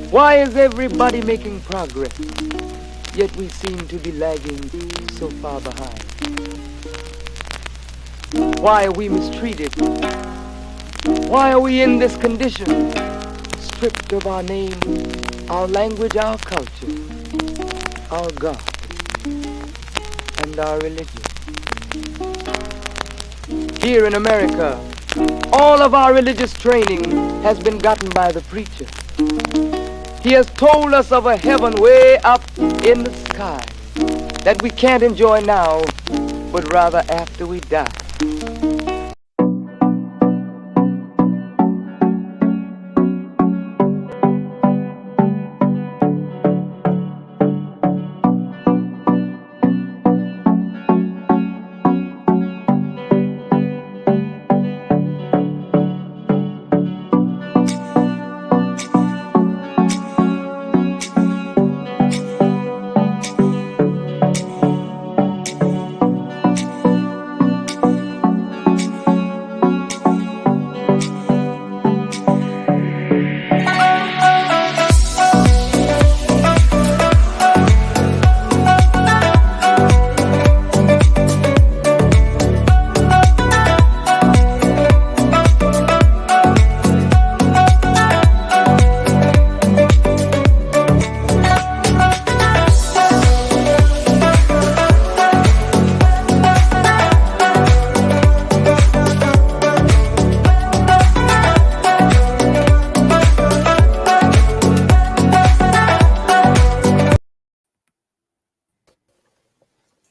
Why is everybody making progress, yet we seem to be lagging so far behind? Why are we mistreated? Why are we in this condition? Stripped of our name, our language, our culture, our God, and our religion. Here in America, all of our religious training has been gotten by the preacher. He has told us of a heaven way up in the sky that we can't enjoy now, but rather after we die.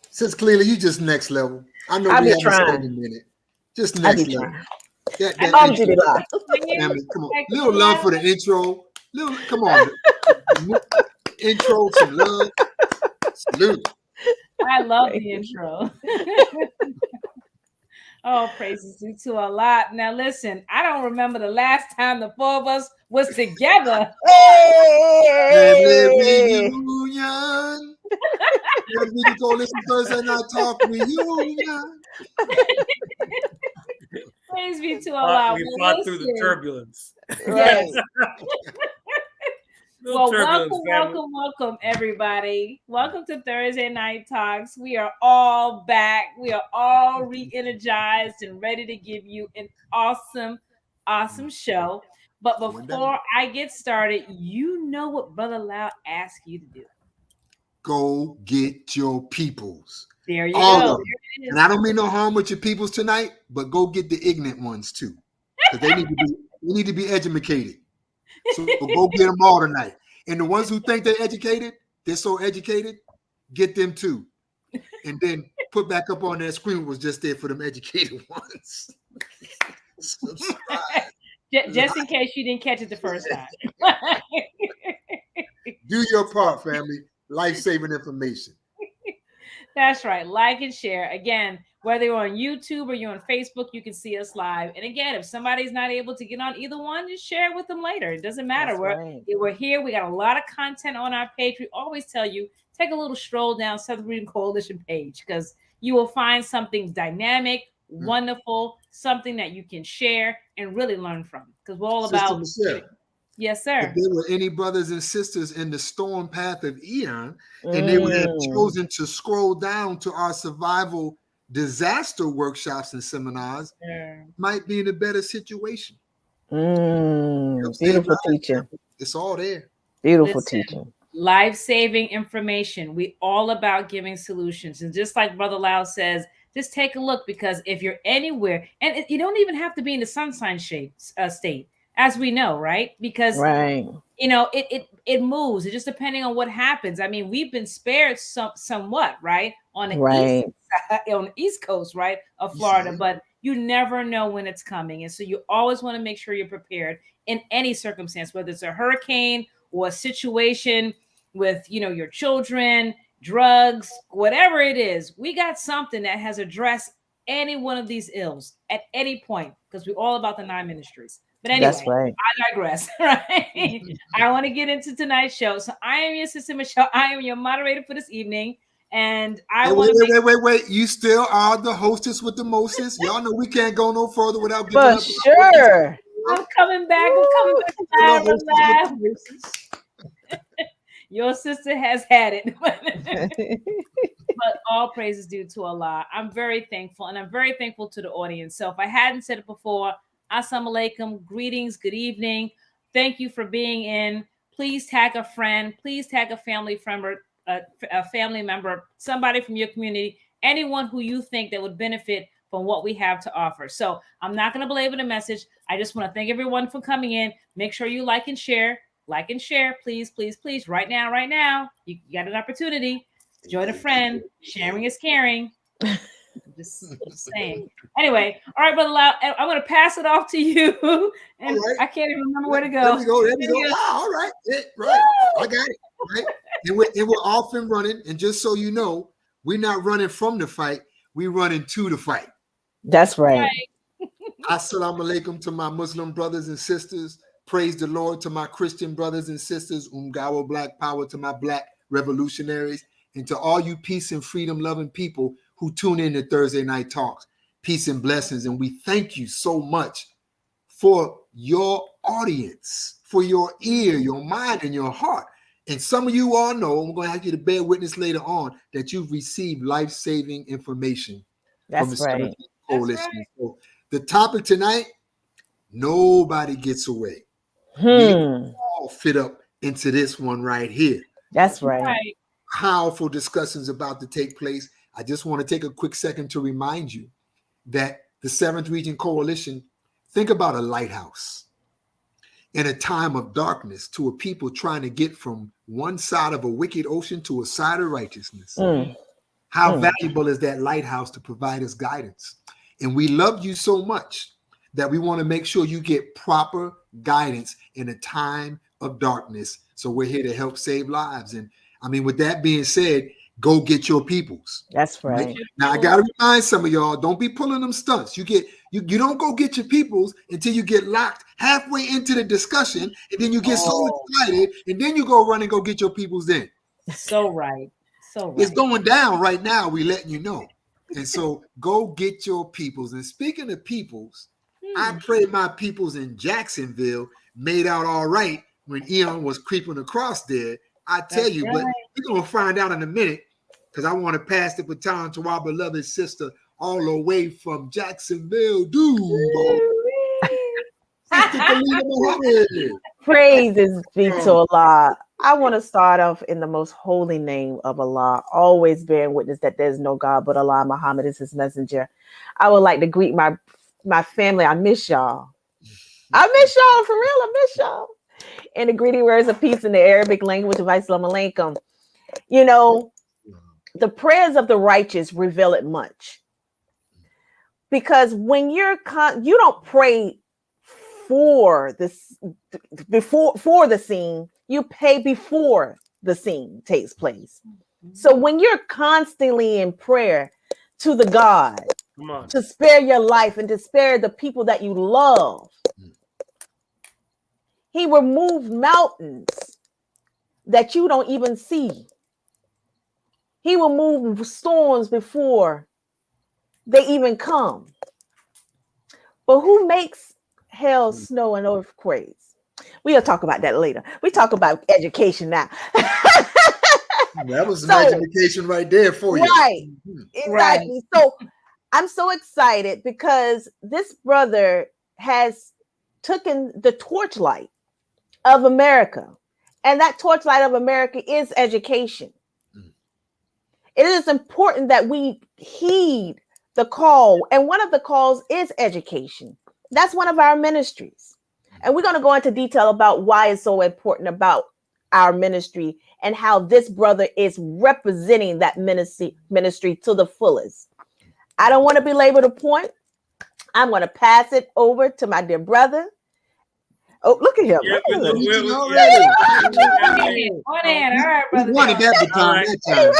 Since clearly you just next level. I know we haven't said in a minute. Just next level. That family, come on. Little love for the intro. Come on. Intro, some love. Salute. I love the intro. Oh, praises due to Allah. Now listen, I don't remember the last time the four of us was together. Family reunion. We can go listen Thursday night talk reunion. Praise be to Allah. We fought through the turbulence. Yes. Well, welcome, everybody. Welcome to Thursday Night Talks. We are all back. We are all re-energized and ready to give you an awesome show. But before I get started, you know what Brother Lau asked you to do. Go get your peoples. There you go. And I don't mean no harm with your peoples tonight, but go get the ignorant ones too. Because they need to be educated. So go get them all tonight. And the ones who think they're educated, they're so educated, get them too. And then put back up on that screen what was just there for them educated ones. Just in case you didn't catch it the first time. Do your part, family. Life-saving information. That's right. Like and share. Again, whether you're on YouTube or you're on Facebook, you can see us live. And again, if somebody's not able to get on either one, just share it with them later. It doesn't matter. We're here. We got a lot of content on our page. We always tell you, take a little stroll down Southern Freedom Coalition page because you will find something dynamic, wonderful, something that you can share and really learn from. Because we're all about... Yes, sir. If there were any brothers and sisters in the storm path of Eon, and they would have chosen to scroll down to our survival disaster workshops and seminars, might be in a better situation. Beautiful teaching. It's all there. Beautiful teaching. Life-saving information. We all about giving solutions. And just like Brother Lau says, just take a look because if you're anywhere, and you don't even have to be in the sunshine state. As we know, right? Because you know, it moves. It's just depending on what happens. I mean, we've been spared somewhat, right? On the East Coast, right, of Florida, but you never know when it's coming. And so you always want to make sure you're prepared in any circumstance, whether it's a hurricane or a situation with, you know, your children, drugs, whatever it is. We got something that has addressed any one of these ills at any point because we're all about the 9 ministries. But anyway, I digress, right? I want to get into tonight's show. So I am your sister, Michelle. I am your moderator for this evening. And I want to wait. You still are the hostess with the mostest. Y'all know we can't go no further without giving up. I'm coming back. I'm coming back. Your sister has had it. But all praise is due to Allah. I'm very thankful, and I'm very thankful to the audience. So if I hadn't said it before, assalamu alaikum, greetings, good evening. Thank you for being in. Please tag a friend. Please tag a family member, somebody from your community, anyone who you think that would benefit from what we have to offer. So I'm not going to belabor the message. I just want to thank everyone for coming in. Make sure you like and share. Like and share, please, please, please. Right now, right now. You got an opportunity. Join a friend. Sharing is caring. Just saying. Anyway, all right, Brother Lau, I'm going to pass it off to you. And right. I can't even remember where to There go. we go. There we go. Ah, all right. Right. I got it. Right. And we're off and running. And just so you know, we're not running from the fight. We're running to the fight. That's right. Assalamu alaikum to my Muslim brothers and sisters. Praise the Lord to my Christian brothers and sisters. Umgawa Black Power to my Black revolutionaries. And to all you peace and freedom loving people who tune in to Thursday Night Talks. Peace and blessings. And we thank you so much for your audience, for your ear, your mind, and your heart. And some of you all know, I'm going to ask you to bear witness later on, that you've received life-saving information from the That's right. 17th Coalition. So the topic tonight, nobody gets away. We all fit up into this one right here. That's right. Powerful discussions about to take place. I just want to take a quick second to remind you that the 7th Region Coalition, think about a lighthouse in a time of darkness to a people trying to get from one side of a wicked ocean to a side of righteousness. How valuable is that lighthouse to provide us guidance? And we love you so much that we want to make sure you get proper guidance in a time of darkness. So we're here to help save lives. And I mean, with that being said, go get your peoples. That's right. Now I gotta remind some of y'all, don't be pulling them stunts. You don't go get your peoples until you get locked halfway into the discussion, and then you get so excited, and then you go run and go get your peoples then. So right. So right. It's going down right now, we letting you know. And so go get your peoples. And speaking of peoples, I pray my peoples in Jacksonville made out all right when Eon was creeping across there. I tell you, but we're gonna find out in a minute, because I want to pass the baton to our beloved sister all the way from Jacksonville, dude. Praises be to Allah. I want to start off in the most holy name of Allah, always bearing witness that there's no God but Allah. Muhammad is his messenger. I would like to greet my family. I miss y'all. I miss y'all, for real. I miss y'all. And the greeting words of peace in the Arabic language of Assalamu alaikum. You know, the prayers of the righteous reveal it much. Because when you don't pray for this for the scene, you pay before the scene takes place. So when you're constantly in prayer to the God to spare your life and to spare the people that you love, he removed mountains that you don't even see. He will move storms before they even come. But who makes hail, snow, and earthquakes? We'll talk about that later. We talk about education now. That was some education right there for you. Right. Exactly. So I'm so excited because this brother has taken the torchlight of America. And that torchlight of America is education. It is important that we heed the call. And one of the calls is education. That's one of our ministries. And we're going to go into detail about why it's so important about our ministry and how this brother is representing that ministry to the fullest. I don't want to belabor the point. I'm going to pass it over to my dear brother. Oh, look at him. Yeah, Look at him. We wanted that baton that time.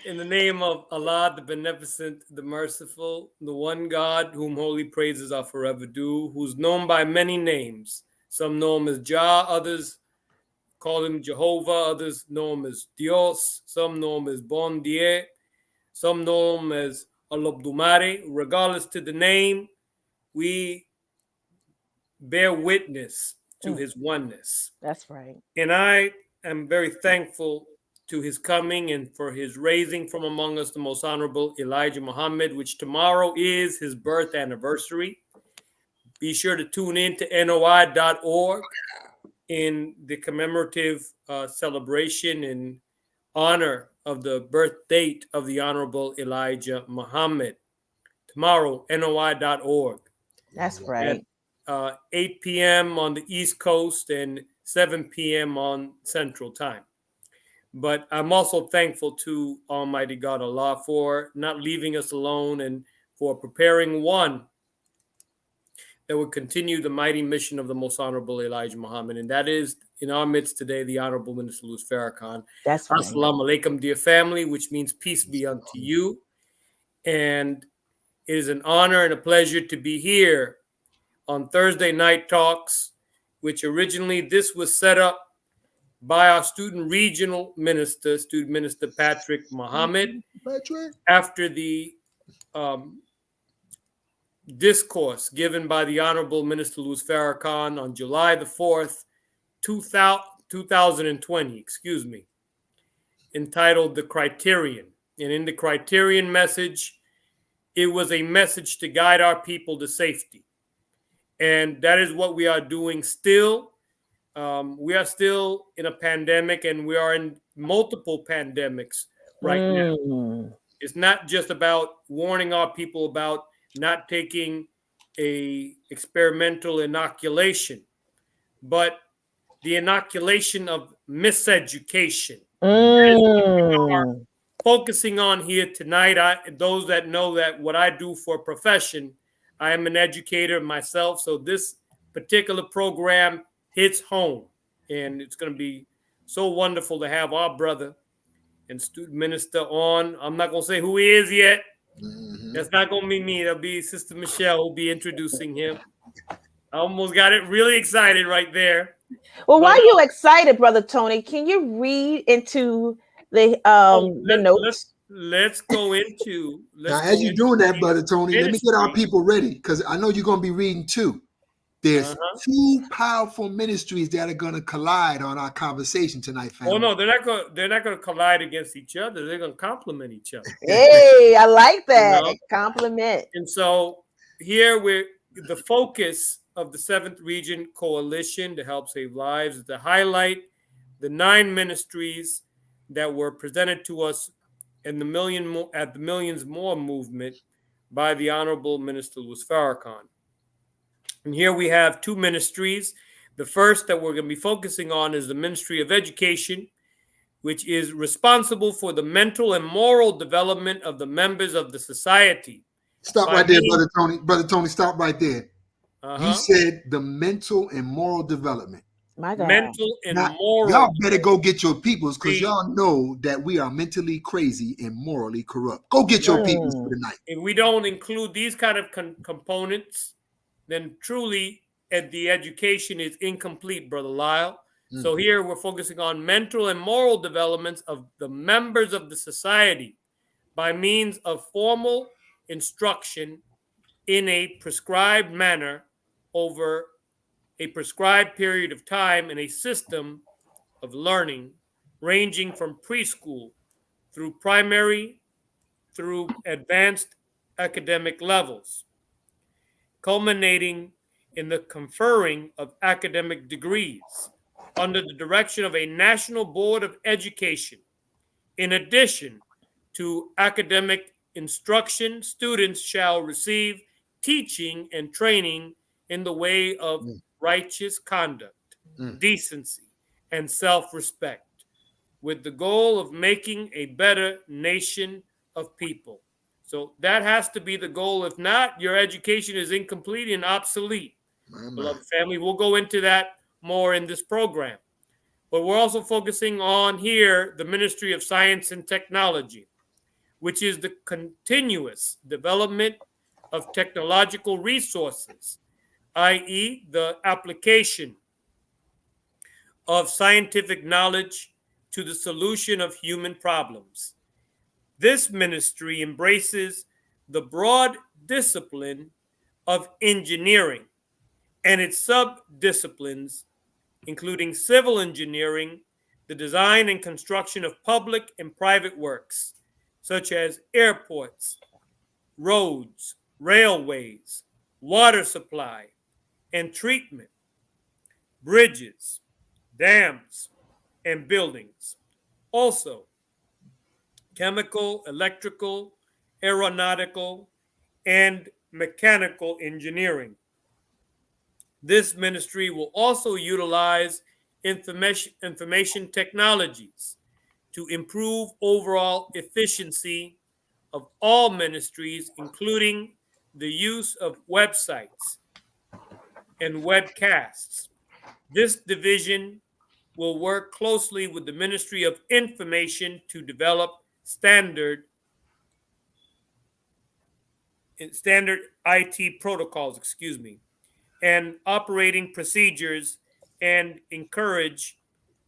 In the name of Allah, the Beneficent, the Merciful, the one God whom holy praises are forever due, who's known by many names. Some know him as Jah, others call him Jehovah, others know him as Dios, some know him as Bon Dieu, some know him as Alobdumare. Regardless to the name, we bear witness to his oneness. That's right. And I am very thankful to his coming and for his raising from among us the most honorable Elijah Muhammad, which tomorrow is his birth anniversary. Be sure to tune in to NOI.org in the commemorative celebration in honor of the birth date of the Honorable Elijah Muhammad. Tomorrow, NOI.org. That's Yeah. right. At 8 p.m. on the East Coast and 7 p.m. on Central Time. But I'm also thankful to Almighty God Allah for not leaving us alone and for preparing one that would continue the mighty mission of the most honorable Elijah Muhammad. And that is in our midst today, the Honorable Minister Louis Farrakhan. That's right. Assalamu alaikum, dear family, which means peace be unto you. And it is an honor and a pleasure to be here on Thursday Night Talks, which originally this was set up by our student regional minister, Student Minister Patrick Muhammad, after the discourse given by the Honorable Minister Louis Farrakhan on July the 4th, 2020, entitled The Criterion. And in the Criterion message, it was a message to guide our people to safety. And that is what we are doing still. We are still in a pandemic, and we are in multiple pandemics right now. It's not just about warning our people about not taking a experimental inoculation, but the inoculation of miseducation. Focusing on here tonight, those that know that what I do for a profession, I am an educator myself, so this particular program hits home, and it's going to be so wonderful to have our brother and student minister on. I'm not going to say who he is yet. That's not going to be me. That'll be Sister Michelle who'll be introducing him. I almost got it really excited right there. Well, while you're excited, Brother Tony, can you read into the notes? Let's go into. Now, as you're doing that, Brother Tony, let me get our people ready, because I know you're going to be reading too. There's two powerful ministries that are going to collide on our conversation tonight, family. Oh no, they're not going to collide against each other. They're going to complement each other. Hey, I like that. Compliment. And so here the focus of the 7th Region Coalition to Help Save Lives is to highlight the 9 ministries that were presented to us in the Millions More movement by the Honorable Minister Louis Farrakhan. And here we have 2 ministries. The first that we're going to be focusing on is the Ministry of Education, which is responsible for the mental and moral development of the members of the society. Stop right there, Brother Tony. Brother Tony, stop right there. You said the mental and moral development. My God. Mental and moral. Y'all better go get your peoples, because y'all know that we are mentally crazy and morally corrupt. Go get your peoples for tonight. If we don't include these kind of components, then truly the education is incomplete, Brother Lyle. So here we're focusing on mental and moral developments of the members of the society by means of formal instruction in a prescribed manner over a prescribed period of time in a system of learning ranging from preschool through primary through advanced academic levels, culminating in the conferring of academic degrees under the direction of a National Board of Education. In addition to academic instruction, students shall receive teaching and training in the way of righteous conduct, decency, and self-respect, with the goal of making a better nation of people. So that has to be the goal. If not, your education is incomplete and obsolete. Beloved family, we'll go into that more in this program. But we're also focusing on here the Ministry of Science and Technology, which is the continuous development of technological resources, i.e., the application of scientific knowledge to the solution of human problems. This ministry embraces the broad discipline of engineering and its sub-disciplines including civil engineering, the design and construction of public and private works, such as airports, roads, railways, water supply and treatment, bridges, dams, and buildings. Also, chemical, electrical, aeronautical, and mechanical engineering. This ministry will also utilize information technologies to improve overall efficiency of all ministries, including the use of websites and webcasts. This division will work closely with the Ministry of Information to develop standard IT protocols, and operating procedures and encourage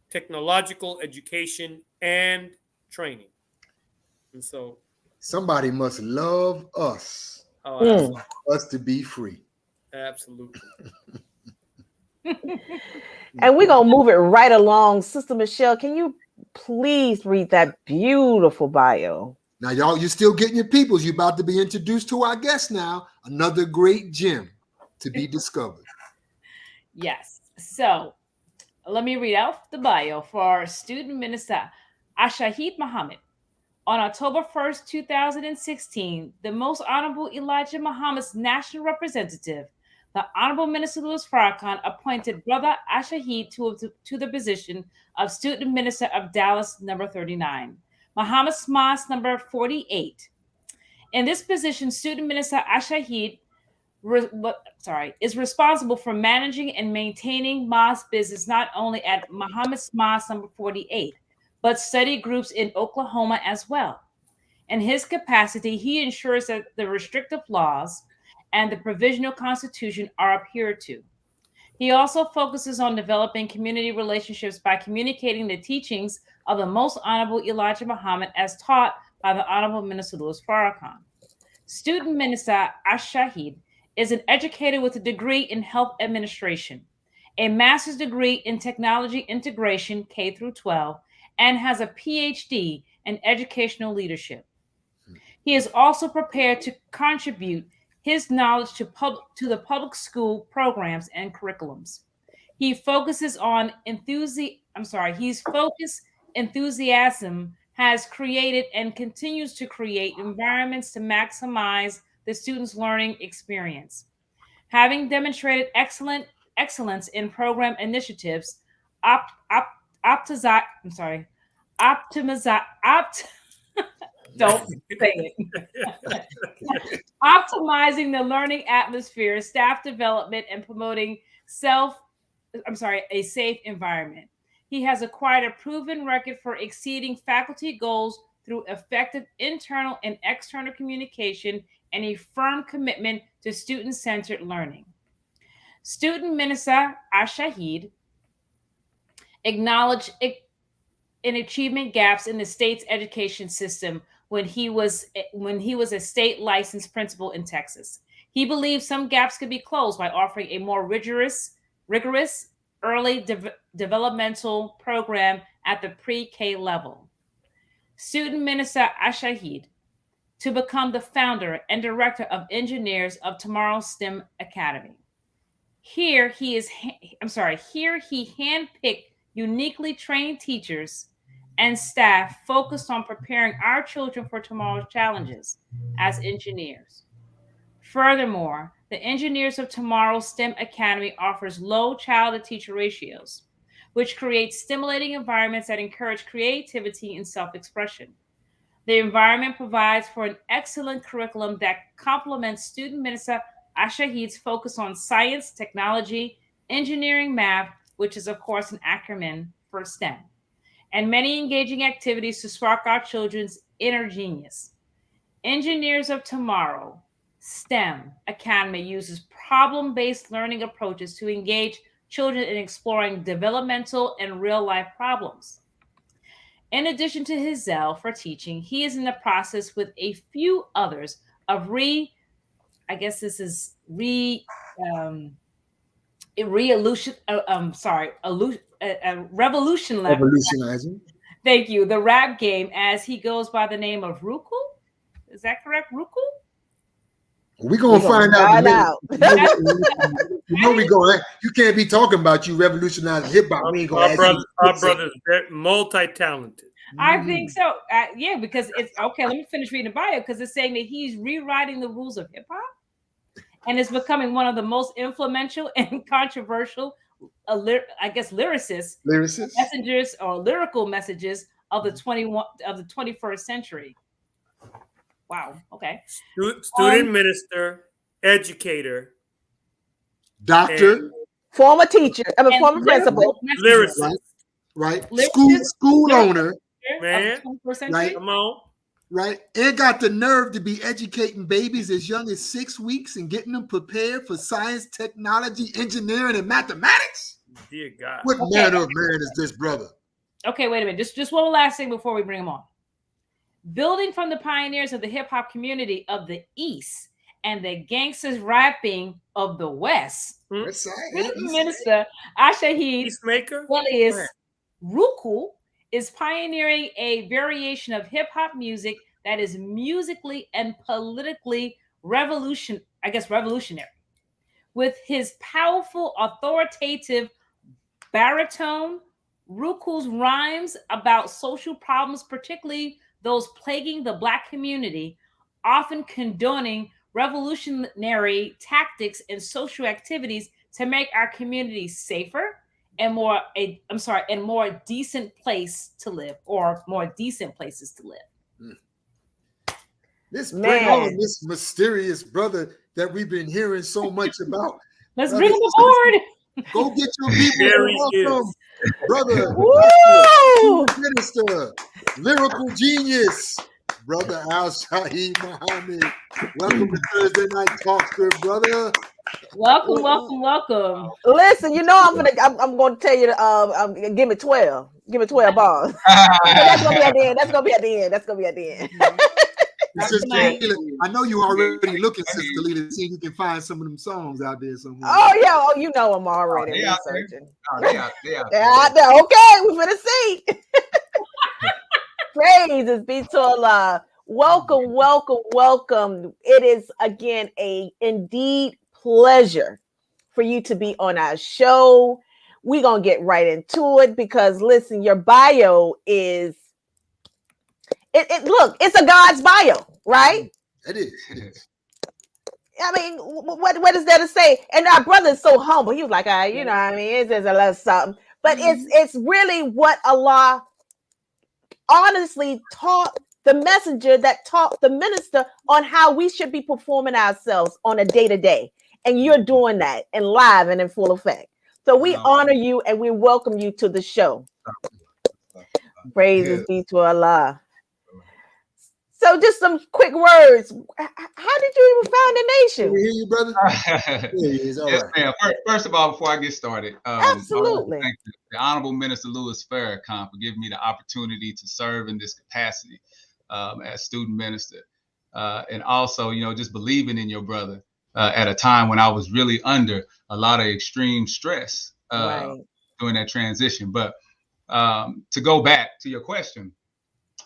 technological education and training. And so, Somebody must love us oh, Mm. for us to be free. absolutely. And we're going to move it right along. Sister Michelle, can you please read that beautiful bio? Now, y'all, you're still getting your peoples. You're about to be introduced to our guest now. Another great gem to be discovered. Yes. So let me read out the bio for student minister Ashahid Muhammad. On October 1st, 2016, the Most Honorable Elijah Muhammad's national representative, the Honorable Minister Louis Farrakhan, appointed Brother Ashahid to the position of Student Minister of Dallas number 39, Muhammad's Mosque number 48. In this position, Student Minister Ashahid is responsible for managing and maintaining mosque business not only at Muhammad's Mosque number 48, but study groups in Oklahoma as well. In his capacity, he ensures that the restrictive laws and the provisional constitution are adhered to. He also focuses on developing community relationships by communicating the teachings of the Most Honorable Elijah Muhammad as taught by the Honorable Minister Louis Farrakhan. Student Minister Ash-Shahid is an educator with a degree in health administration, a master's degree in technology integration K through 12, and has a PhD in educational leadership. He is also prepared to contribute his knowledge to the public school programs and curriculums. He focuses on he's focused enthusiasm has created and continues to create environments to maximize the students' learning experience. Having demonstrated excellence in program initiatives, op, op, optizi- I'm sorry, optimize, opt, don't say it. Optimizing the learning atmosphere, staff development, and promoting a safe environment. He has acquired a proven record for exceeding faculty goals through effective internal and external communication and a firm commitment to student-centered learning. Student Minister Ashahid acknowledged in achievement gaps in the state's education system when he was a state licensed principal in Texas. He believes some gaps could be closed by offering a more rigorous early developmental program at the pre-K level. Student Minister Ashahid to become the founder and director of Engineers of Tomorrow STEM Academy. Here he handpicked uniquely trained teachers and staff focused on preparing our children for tomorrow's challenges as engineers. Furthermore, the Engineers of Tomorrow STEM Academy offers low child to teacher ratios, which creates stimulating environments that encourage creativity and self expression. The environment provides for an excellent curriculum that complements student minister Ashahid's focus on science, technology, engineering, math, which is, of course, an acronym for STEM, and many engaging activities to spark our children's inner genius. Engineers of Tomorrow STEM Academy uses problem based learning approaches to engage children in exploring developmental and real life problems. In addition to his zeal for teaching, he is in the process with a few others of I guess this is revolution left. Revolutionizing. Thank you. The rap game, as he goes by the name of Ruku. Is that correct, Ruku? We're gonna find out in a minute. out. You know we go. You can't be talking about you revolutionizing hip hop. We ain't gonna ask you. Our brothers, multi-talented. I think so. Yeah, because it's okay. Let me finish reading the bio because it's saying that he's rewriting the rules of hip hop and is becoming one of the most influential and controversial, I guess, lyricists, messengers, or lyrical messages of the 21st century. Wow. Okay. Student minister, educator, doctor, former teacher, former principal, lyricist, right? School owner, man. Right? Come on. Right, and got the nerve to be educating babies as young as 6 weeks and getting them prepared for science, technology, engineering, and mathematics. Dear God, what manner of man is this, brother? Okay, wait a minute. Just one last thing before we bring him on. Building from the pioneers of the hip hop community of the East and the gangsters rapping of the West. Minister Ashahid Elias Ruku is pioneering a variation of hip hop music that is musically and politically revolutionary. With his powerful, authoritative baritone, Ruku's rhymes about social problems, particularly those plaguing the Black community, often condoning revolutionary tactics and social activities to make our community safer and more decent place to live, or more decent places to live. Let's bring on this mysterious brother that we've been hearing so much about. Let's bring him aboard. Go get your people. Welcome, brother. Woo! Minister, lyrical genius, brother Al-Shahid Muhammad. Welcome to Thursday Night Talkster, brother. Welcome. Listen, you know I'm gonna tell you to give me 12. Give me 12 bars. That's gonna be at the end. Sister Leela, I know you already looking, Sister Leela, to see if you can find some of them songs out there somewhere. Oh yeah, you know I'm already researching. They out there. Okay, we're gonna see. Praises be to Allah. Welcome. It is again a indeed pleasure for you to be on our show. We're gonna get right into it because listen, your bio is look, it's a God's bio, right? It is. I mean, what is there to say? And our brother is so humble. He was like, you know, I mean, it's just a little something, but it's really what Allah honestly taught the messenger, that taught the minister on how we should be performing ourselves on a day-to-day. And you're doing that in live and in full effect. So we honor you and we welcome you to the show. Praises be to Allah. So just some quick words. How did you even found the nation? We hear you, brother. Yes, ma'am. First of all, before I get started, absolutely. Thank the Honorable Minister Louis Farrakhan for giving me the opportunity to serve in this capacity as student minister, and also, you know, just believing in your brother at a time when I was really under a lot of extreme stress during that transition. But to go back to your question,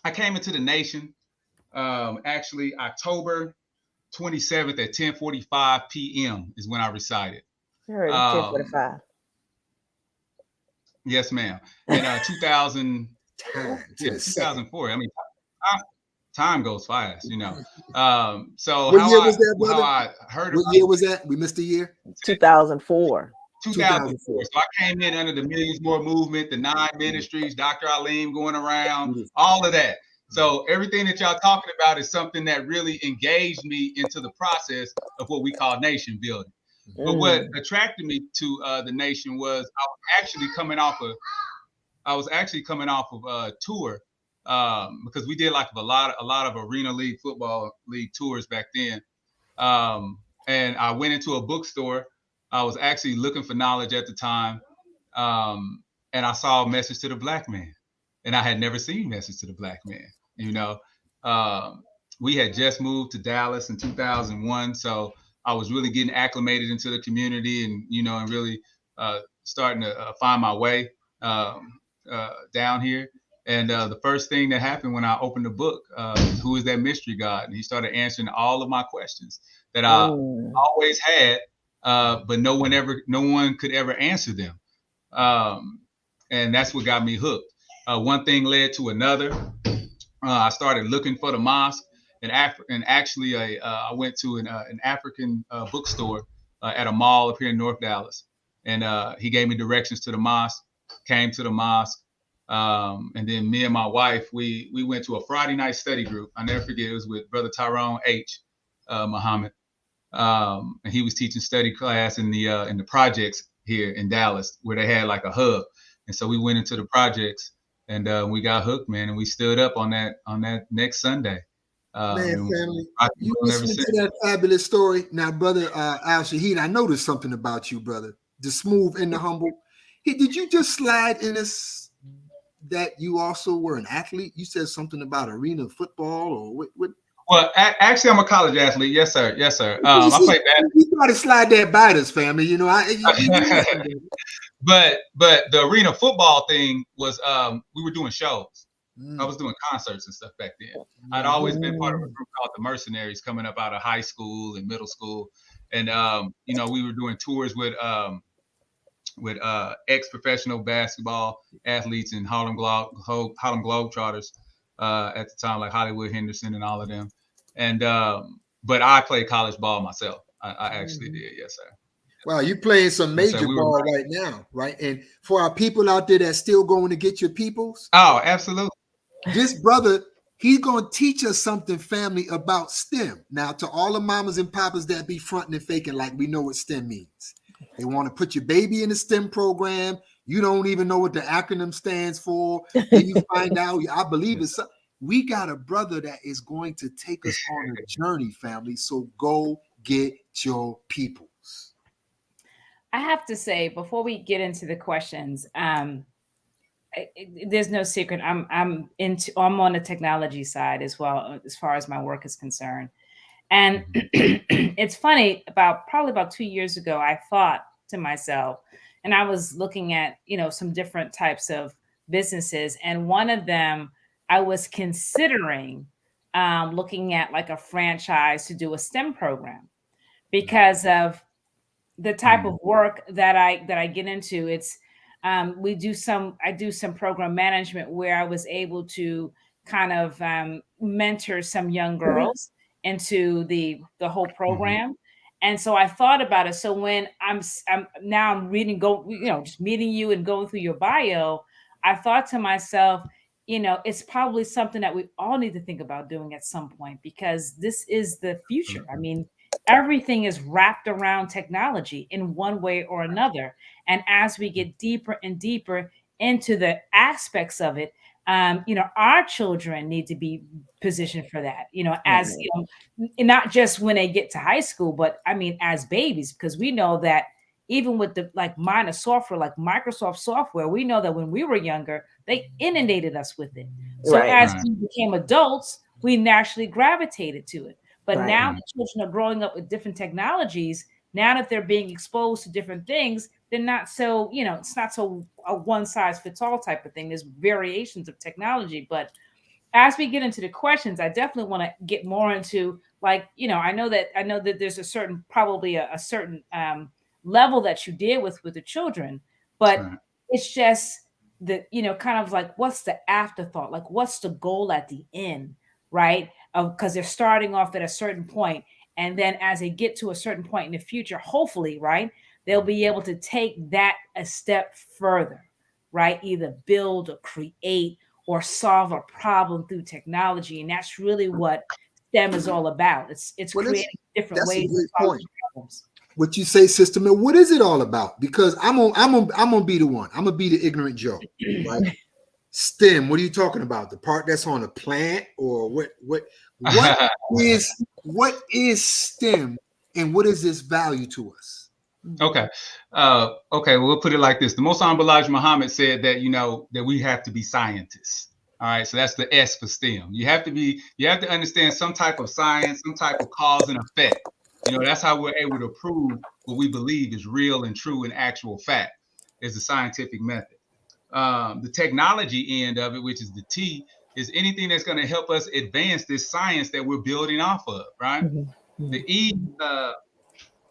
I came into the nation. Actually, October 27th at 10:45 p.m. is when I recited. 10:45. Yes, ma'am. In 2004. I mean, time goes fast, you know. So what year was that, brother? How I heard what year was that? We missed a year. 2004. 2004. So I came in under the Millions More movement, the 9 ministries, Dr. Aleem going around, all of that. So everything that y'all talking about is something that really engaged me into the process of what we call nation building. But what attracted me to the nation was I was actually coming off of a tour because we did like a lot of Arena League, Football League tours back then. And I went into a bookstore. I was actually looking for knowledge at the time. And I saw a Message to the Black Man. And I had never seen Message to the Black Man. You know, we had just moved to Dallas in 2001. So I was really getting acclimated into the community and, you know, and really starting to find my way down here. And the first thing that happened when I opened the book, who is that mystery God? And he started answering all of my questions that I always had, but no one could ever answer them. And that's what got me hooked. One thing led to another. I started looking for the mosque, and actually, I went to an African bookstore at a mall up here in North Dallas, and he gave me directions to the mosque. Came to the mosque, and then me and my wife, we went to a Friday night study group. I never forget. It was with Brother Tyrone H. Muhammad, and he was teaching study class in the projects here in Dallas, where they had like a hub. And so we went into the projects, and we got hooked, man. And we stood up on that next Sunday. Man, family, you listening to that fabulous story. Now, brother Al Shahid, I noticed something about you, brother. The smooth and the humble. Did you just slide in this that you also were an athlete? You said something about arena football or what? Well, actually, I'm a college athlete. Yes, sir. Yes, sir. I played basketball. You got to slide that by us, family. You know, but the arena football thing was we were doing shows. I was doing concerts and stuff back then. I'd always been part of a group called the Mercenaries, coming up out of high school and middle school, and we were doing tours with ex-professional basketball athletes in Harlem Globetrotters at the time, like Hollywood Henderson and all of them. And but I played college ball myself. I actually did, yes, sir. Wow, you're playing some major ball right now, right? And for our people out there that's still going to get your peoples. Oh, absolutely. This brother, he's going to teach us something, family, about STEM. Now, to all the mamas and papas that be fronting and faking like we know what STEM means. They want to put your baby in the STEM program. You don't even know what the acronym stands for. Then you find out, I believe it's something. We got a brother that is going to take us on a journey, family. So go get your peoples. I have to say, before we get into the questions, there's no secret. I'm on the technology side as well, as far as my work is concerned. And it's funny, probably about 2 years ago, I thought to myself, and I was looking at, some different types of businesses. And one of them, I was considering looking at like a franchise to do a STEM program because of the type of work that I get into. It's I do some program management where I was able to kind of mentor some young girls into the whole program. And so I thought about it. So when I'm reading, just meeting you and going through your bio, I thought to myself, it's probably something that we all need to think about doing at some point, because this is the future. I mean, everything is wrapped around technology in one way or another. And as we get deeper and deeper into the aspects of it, our children need to be positioned for that, as, not just when they get to high school, but I mean, as babies, because we know that even with the minor software, like Microsoft software, we know that when we were younger, they inundated us with it. So as we became adults, we naturally gravitated to it. But now the children are growing up with different technologies. Now that they're being exposed to different things, they're not so, it's not so a one size fits all type of thing. There's variations of technology. But as we get into the questions, I definitely want to get more into I know that there's a certain, probably a certain level that you deal with the children, but it's just the, kind of like, what's the afterthought? Like, what's the goal at the end, right? Because they're starting off at a certain point, and then as they get to a certain point in the future, hopefully, right, they'll be able to take that a step further, right? Either build or create or solve a problem through technology, and that's really what STEM is all about. It's creating different ways to solve problems. What you say, Sister Mill, what is it all about? Because I'm gonna be the one. I'm gonna be the ignorant Joe, right? STEM, what are you talking about? The part that's on a plant, or what is STEM, and what is this value to us? Okay. Well, we'll put it like this. The Most Honorable Elijah Muhammad said that, that we have to be scientists. All right. So that's the S for STEM. You have to understand some type of science, some type of cause and effect, That's how we're able to prove what we believe is real and true and actual fact, is the scientific method. The technology end of it, which is the T, is anything that's going to help us advance this science that we're building off of, right? Mm-hmm. The E,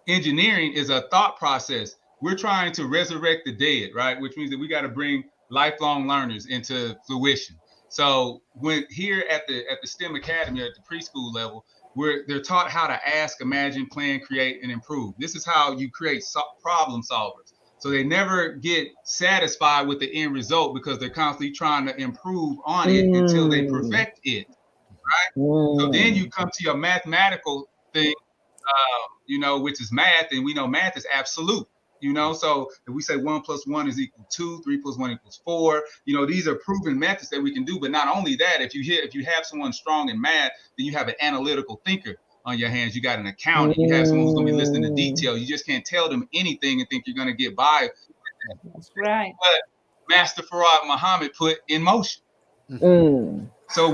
engineering, is a thought process. We're trying to resurrect the dead, right? Which means that we got to bring lifelong learners into fruition. So when here at the STEM Academy, at the preschool level, where they're taught how to ask, imagine, plan, create, and improve. This is how you create problem solvers. So they never get satisfied with the end result because they're constantly trying to improve on it until they perfect it, right? So then you come to your mathematical thing, which is math, and we know math is absolute. So if we say 1 + 1 = 2, 3 + 1 = 4, these are proven methods that we can do. But not only that, if you have someone strong in math, then you have an analytical thinker on your hands. You got an accountant. You have someone who's going to be listening to detail. You just can't tell them anything and think you're going to get by. That's right. But Master Farad Muhammad put in motion. So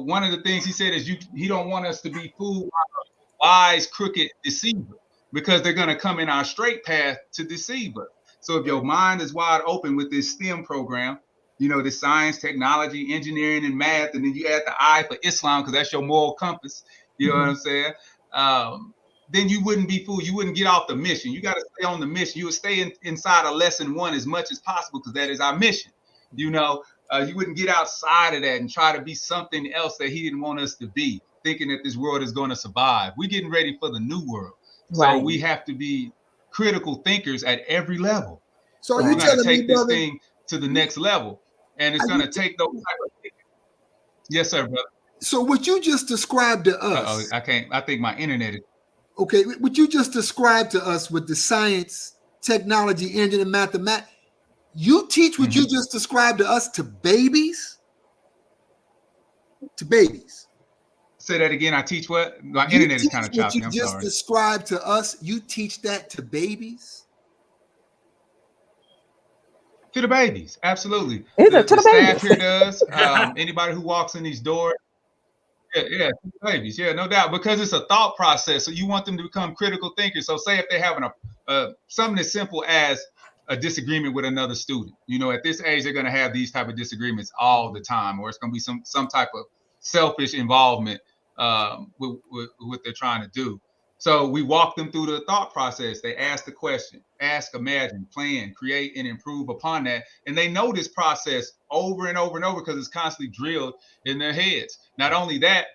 one of the things he said is he don't want us to be fooled by a wise, crooked deceiver, because they're going to come in our straight path to deceive us. So if your mind is wide open with this STEM program, the science, technology, engineering, and math, and then you add the I for Islam because that's your moral compass, you know what I'm saying? Then you wouldn't be fooled. You wouldn't get off the mission. You got to stay on the mission. You would stay inside of lesson 1 as much as possible because that is our mission. You wouldn't get outside of that and try to be something else that he didn't want us to be, thinking that this world is going to survive. We're getting ready for the new world. So we have to be critical thinkers at every level. So we're you going to take this thing to the next level, and it's going to take those type of things. Yes, sir, brother. So what you just described to us, I can't. I think my internet is okay. What you just described to us with the science, technology, engineering, and mathematics, you teach what you just described to us to babies. To babies. Say that again. I teach what? My internet is kind of choppy. I'm sorry. You just described to us. You teach that to babies. To the babies, absolutely. The staff here does. Anybody who walks in these doors. Yeah, babies. Yeah, no doubt, because it's a thought process. So you want them to become critical thinkers. So say if they're having something as simple as a disagreement with another student. At this age, they're going to have these type of disagreements all the time, or it's going to be some type of selfish involvement with what they're trying to do. So we walk them through the thought process. They ask the question, ask, imagine, plan, create, and improve upon that. And they know this process over and over and over because it's constantly drilled in their heads. Not only that,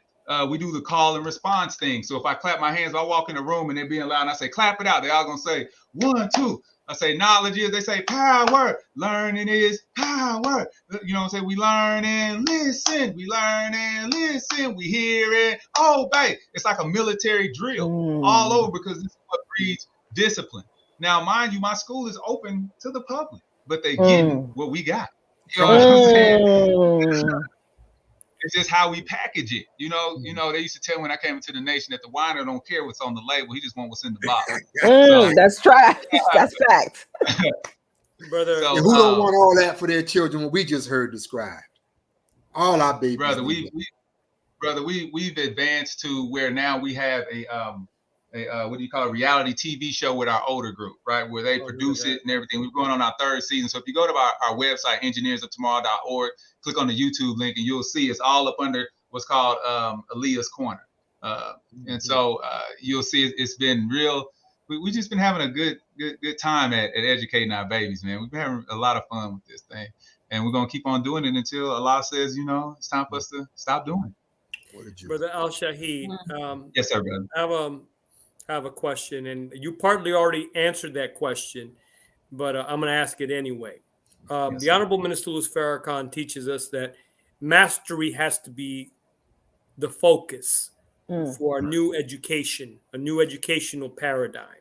we do the call and response thing. So if I clap my hands, I walk in the room and they're being loud and I say, clap it out. They're all going to say 1, 2. I say knowledge is, they say power. Learning is power. You know what I'm saying? We learn and listen. We learn and listen. We hear it. Obey. It's like a military drill all over because this is what breeds discipline. Now, mind you, my school is open to the public, but they getting what we got. You know what I'm saying? It's just how we package it. They used to tell me when I came into the nation that the winer don't care what's on the label. He just wants what's in the box. That's right. That's fact. Brother. So, who don't want all that for their children when we just heard described? All our babies. Brother, we've advanced to where now we have a what do you call it, reality TV show with our older group, right? Where they produce it and everything. We're going on our 3rd season. So if you go to our website, engineersoftomorrow.org, click on the YouTube link and you'll see it's all up under what's called Aaliyah's Corner. And so you'll see it's been real. We just been having a good time at educating our babies, man. We've been having a lot of fun with this thing. And we're going to keep on doing it until Allah says, it's time for us to stop doing it. Brother Al-Shahid. Yes, sir, brother. I have a question, and you partly already answered that question, but I'm going to ask it anyway. The Honorable Minister Louis Farrakhan teaches us that mastery has to be the focus for a new education, a new educational paradigm,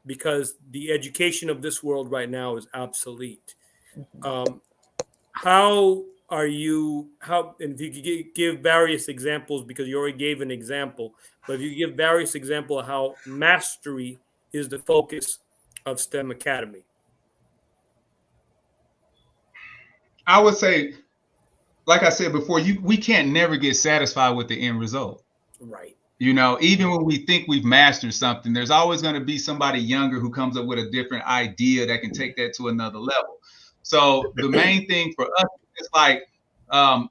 because the education of this world right now is obsolete. And if you could give various examples, because you already gave an example, but if you give various examples of how mastery is the focus of STEM Academy. I would say, like I said before, we can't never get satisfied with the end result. Right. You know, even when we think we've mastered something, there's always going to be somebody younger who comes up with a different idea that can take that to another level. So the main thing for us is like,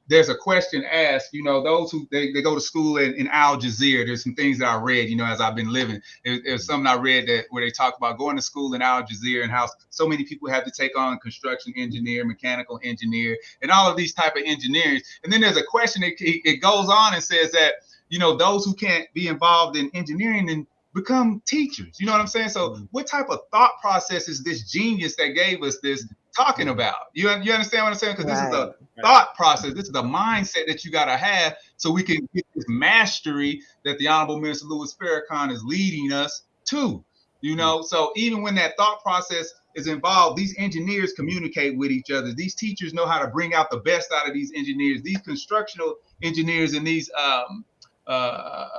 there's a question asked, you know, those who they go to school in Al Jazeera. There's some things that I read, you know, as I've been living. There's something I read that where they talk about going to school in Al Jazeera and how so many people have to take on construction engineer, mechanical engineer, and all of these type of engineers. And then there's a question, it goes on and says that, you know, those who can't be involved in engineering and become teachers. You know what I'm saying? So what type of thought process is this genius that gave us this talking about? You understand what I'm saying? Because this is a thought process. This is the mindset that you got to have so we can get this mastery that the Honorable Minister Louis Farrakhan is leading us to. You know, so even when that thought process is involved, these engineers communicate with each other. These teachers know how to bring out the best out of these engineers. These constructional engineers and these I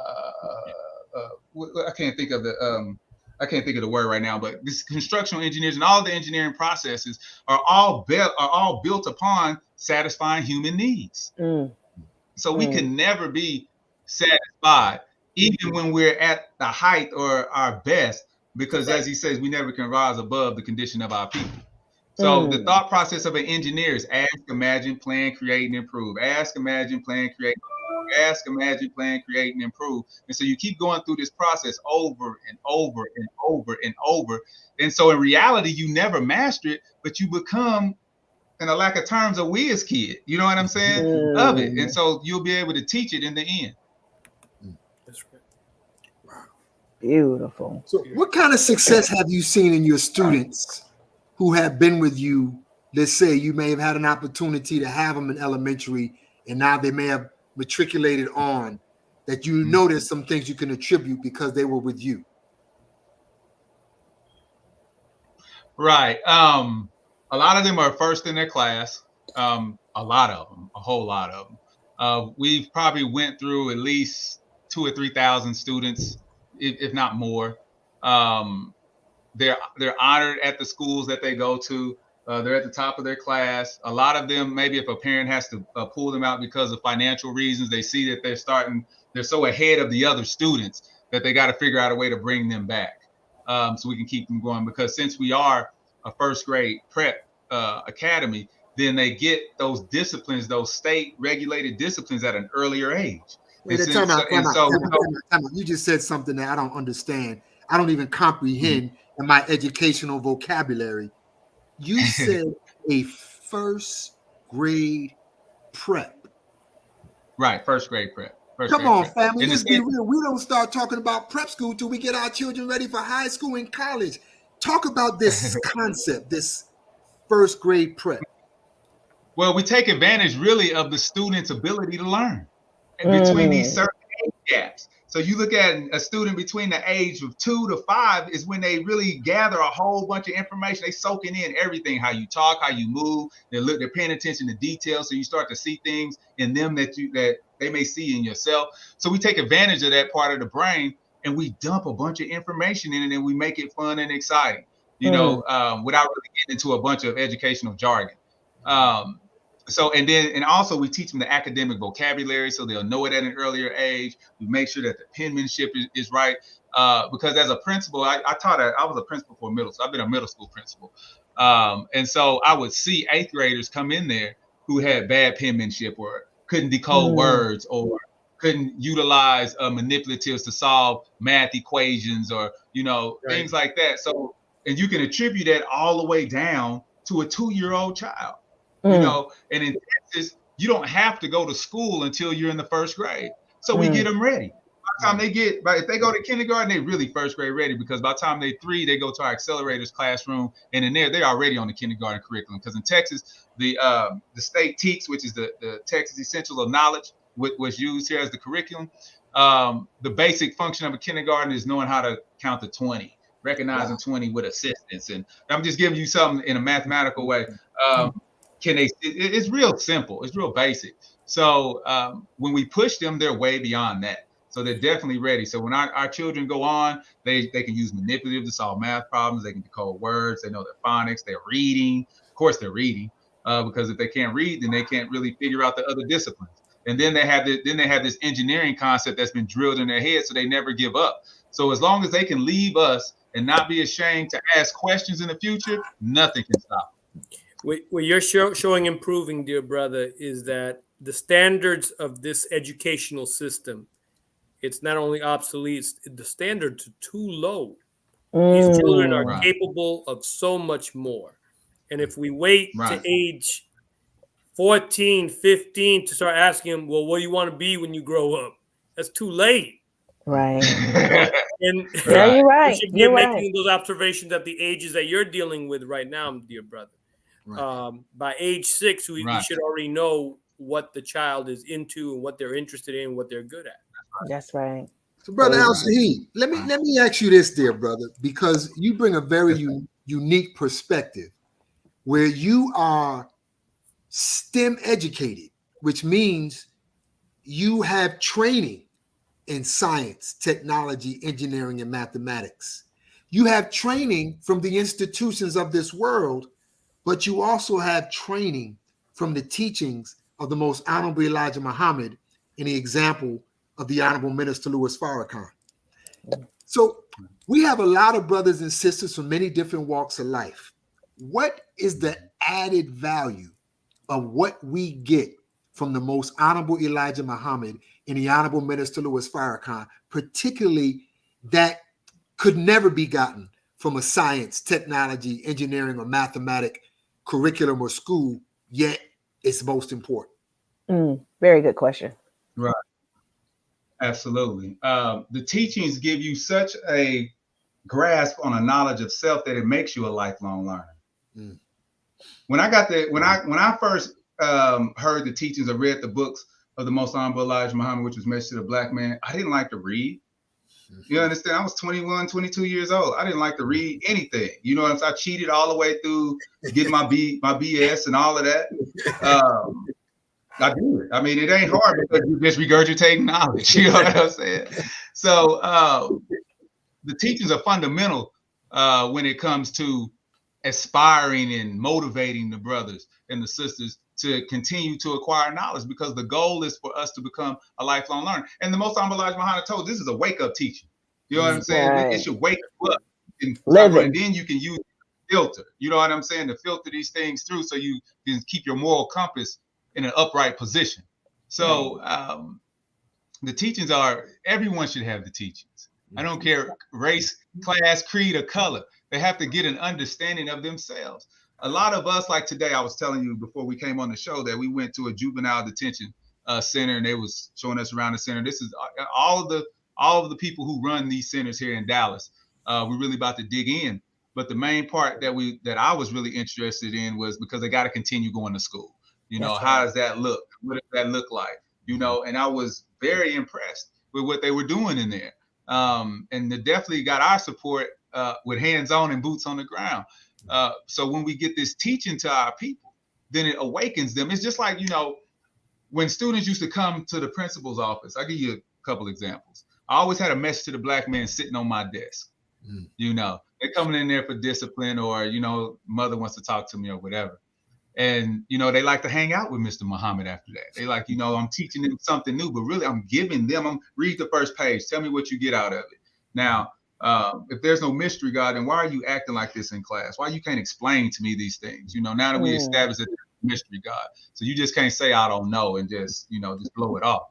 can't think of the word right now, but these construction engineers and all the engineering processes are all built upon satisfying human needs. So we can never be satisfied, even when we're at the height or our best, because as he says, we never can rise above the condition of our people. So the thought process of an engineer is ask, imagine, plan, create, and improve. Ask, imagine, plan, create, ask, imagine, plan, create, and improve. And so you keep going through this process over and over and over and over. And so in reality, you never master it, but you become, in a lack of terms, a whiz kid. You know what I'm saying? Of it. And so you'll be able to teach it in the end. That's right. Wow. Beautiful. So what kind of success have you seen in your students who have been with you? Let's say you may have had an opportunity to have them in elementary and now they may have matriculated on, that you know there's some things you can attribute because they were with you. Right. A lot of them are first in their class. A lot of them, a whole lot of them. We've probably went through at least 2,000 or 3,000 students, if not more. They're honored at the schools that they go to. They're at the top of their class. A lot of them, maybe if a parent has to pull them out because of financial reasons, they see that they're so ahead of the other students that they got to figure out a way to bring them back, so we can keep them going. Because since we are a first grade prep academy, then they get those disciplines, those state regulated disciplines at an earlier age. Wait, time out. You just said something that I don't understand. I don't even comprehend in my educational vocabulary. You said a first grade prep. Right, first grade prep. Come on, family, let's be real. We don't start talking about prep school till we get our children ready for high school and college. Talk about this concept, this first grade prep. Well, we take advantage really of the student's ability to learn between these certain age gaps. So you look at a student between the age of 2 to 5 is when they really gather a whole bunch of information. They soaking in everything, how you talk, how you move. They're paying attention to details. So you start to see things in them that they may see in yourself. So we take advantage of that part of the brain and we dump a bunch of information in it and we make it fun and exciting, you know, without really getting into a bunch of educational jargon. So, and also we teach them the academic vocabulary so they'll know it at an earlier age. We make sure that the penmanship is right. Because as a principal, I was a principal for middle school. I've been a middle school principal. And so I would see 8th graders come in there who had bad penmanship or couldn't decode words or couldn't utilize manipulatives to solve math equations or, you know, things like that. So, and you can attribute that all the way down to a 2-year-old child. You know, and in Texas, you don't have to go to school until you're in the 1st grade. So we get them ready. By the time if they go to kindergarten, they're really 1st grade ready because by the time they're 3, they go to our accelerators classroom, and in there they're already on the kindergarten curriculum. Because in Texas, the state TEKS, which is the Texas Essential of Knowledge, was used here as the curriculum. The basic function of a kindergarten is knowing how to count to 20, recognizing 20 with assistance. And I'm just giving you something in a mathematical way. It's real simple. It's real basic. So when we push them, they're way beyond that. So they're definitely ready. So when our children go on, they can use manipulative to solve math problems. They can decode words. They know their phonics. They're reading. Of course, they're reading because if they can't read, then they can't really figure out the other disciplines. And then they have this engineering concept that's been drilled in their head, so they never give up. So as long as they can leave us and not be ashamed to ask questions in the future, nothing can stop them. What you're showing improving, dear brother, is that the standards of this educational system, it's not only obsolete, the standards are too low. These children are Right. capable of so much more. And if we wait Right. to age 14, 15 to start asking them, well, what do you want to be when you grow up? That's too late. Right. And Yeah, Right. you're we right. should be You're making right. those observations at the ages that you're dealing with right now, dear brother. Right. By age 6, we Right. should already know what the child is into and what they're interested in, what they're good at. That's right. So, Brother Amen. Al Shahid, let me ask you this, dear brother, because you bring a very unique perspective where you are STEM educated, which means you have training in science, technology, engineering, and mathematics. You have training from the institutions of this world, but you also have training from the teachings of the most honorable Elijah Muhammad and the example of the honorable Minister Louis Farrakhan. So we have a lot of brothers and sisters from many different walks of life. What is the added value of what we get from the most honorable Elijah Muhammad and the honorable Minister Louis Farrakhan, particularly that could never be gotten from a science, technology, engineering, or mathematic curriculum or school, yet it's most important? Very good question. Right. Absolutely. The teachings give you such a grasp on a knowledge of self that it makes you a lifelong learner. Mm. When I first heard the teachings, I read the books of the most honorable Elijah Muhammad, which was Message to the Black Man. I didn't like to read. You understand? I was 21, 22 years old. I didn't like to read anything. You know what I'm saying? I cheated all the way through getting my BS and all of that. I do it. I mean, it ain't hard because you're just regurgitating knowledge. You know what I'm saying? So the teachings are fundamental when it comes to aspiring and motivating the brothers and the sisters to continue to acquire knowledge, because the goal is for us to become a lifelong learner. And the most honorable Elijah Muhammad told this is a wake-up teaching. You know what I'm saying? Right. It should wake you up and Living. then you can use filter. You know what I'm saying? To filter these things through so you can keep your moral compass in an upright position. So the teachings are, everyone should have the teachings. I don't care race, class, creed, or color. They have to get an understanding of themselves. A lot of us, like today, I was telling you before we came on the show that we went to a juvenile detention center, and they was showing us around the center. This is all of the people who run these centers here in Dallas. We're really about to dig in. But the main part that I was really interested in was because they got to continue going to school. You know, how does that look? What does that look like? You know, and I was very impressed with what they were doing in there. And they definitely got our support with hands on and boots on the ground. So when we get this teaching to our people, then it awakens them. It's just like, you know, when students used to come to the principal's office, I'll give you a couple examples. I always had a message to the black man sitting on my desk. You know, they're coming in there for discipline, or, you know, mother wants to talk to me or whatever. And, you know, they like to hang out with Mr. Muhammad after that. They like, you know, I'm teaching them something new, but really I'm giving them, read the first page. Tell me what you get out of it. Now, if there's no mystery, God, then why are you acting like this in class? Why you can't explain to me these things? You know, now that we established that there's mystery, God. So you just can't say, I don't know, and just, you know, just blow it off.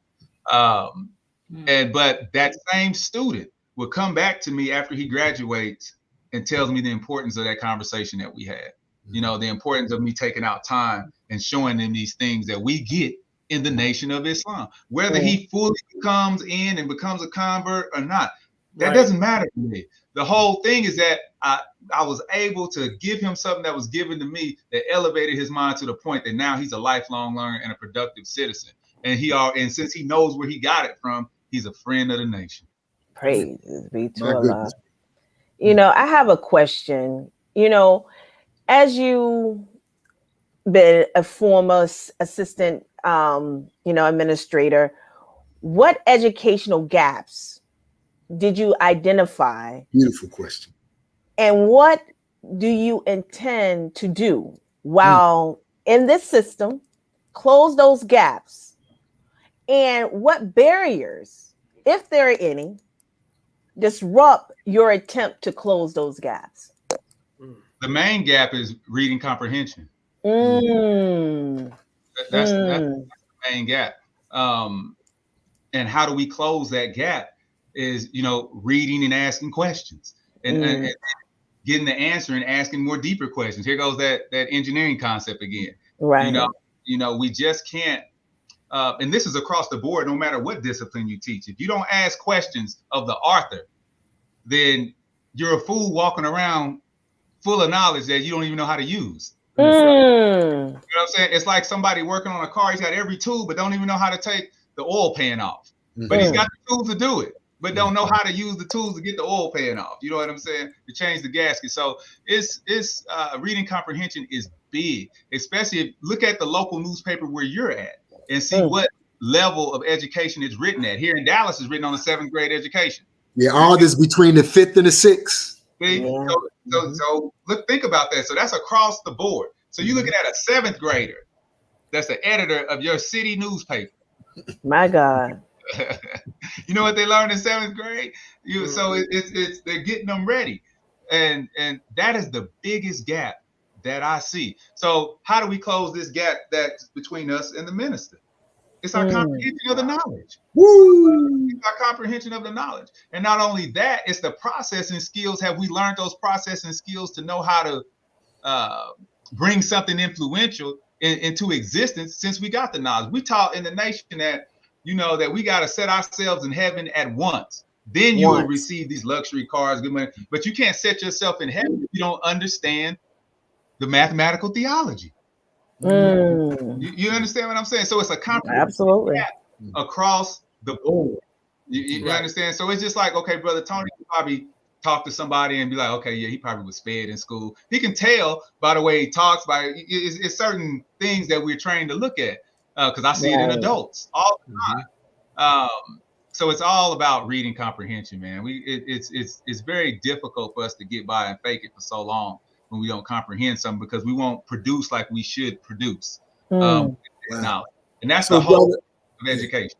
But that same student will come back to me after he graduates and tells me the importance of that conversation that we had. You know, the importance of me taking out time and showing them these things that we get in the Nation of Islam. Whether he fully comes in and becomes a convert or not, that doesn't matter to me. The whole thing is that I was able to give him something that was given to me that elevated his mind to the point that now he's a lifelong learner and a productive citizen. And since he knows where he got it from, he's a friend of the nation. Praise be to My Allah. goodness. You know, I have a question. You know, as you been a former assistant, you know, administrator, what educational gaps did you identify, Beautiful question. and what do you intend to do while in this system, close those gaps And what barriers, if there are any, disrupt your attempt to close those gaps? The main gap is reading comprehension. Mm. That's the main gap. And how do we close that gap? Is, you know, reading and asking questions, and getting the answer and asking more deeper questions. Here goes that engineering concept again. Right. You know, we just can't. And this is across the board, no matter what discipline you teach. If you don't ask questions of the author, then you're a fool walking around full of knowledge that you don't even know how to use. You know what I'm saying? It's like somebody working on a car. He's got every tool, but don't even know how to take the oil pan off. But he's got the tools to do it, but don't know how to use the tools to get the oil pan off. You know what I'm saying? To change the gasket. So it's reading comprehension is big, especially if look at the local newspaper where you're at and see what level of education it's written at. Here in Dallas, it's written on a 7th grade education. Yeah, all this between the 5th and the 6th. See? Yeah. So look, think about that. So that's across the board. So you're looking at a 7th grader that's the editor of your city newspaper. My God. You know what they learned in 7th grade? So it's they're getting them ready, and that is the biggest gap that I see. So how do we close this gap that's between us and the minister? It's our comprehension of the knowledge. Woo! It's our comprehension of the knowledge, and not only that, it's the processing skills. Have we learned those processing skills to know how to bring something influential into existence since we got the knowledge? We taught in the nation that, you know, that we got to set ourselves in heaven at once. Then you will receive these luxury cars, good money. But you can't set yourself in heaven if you don't understand the mathematical theology. You understand what I'm saying? So it's a Absolutely across the board. You understand? So it's just like, okay, Brother Tony probably talk to somebody and be like, okay, yeah, he probably was fed in school. He can tell by the way he talks, by it's certain things that we're trained to look at, because I see it in adults all the time. So it's all about reading comprehension, man. It's very difficult for us to get by and fake it for so long when we don't comprehend something, because we won't produce like we should produce. Knowledge. And that's the whole of education.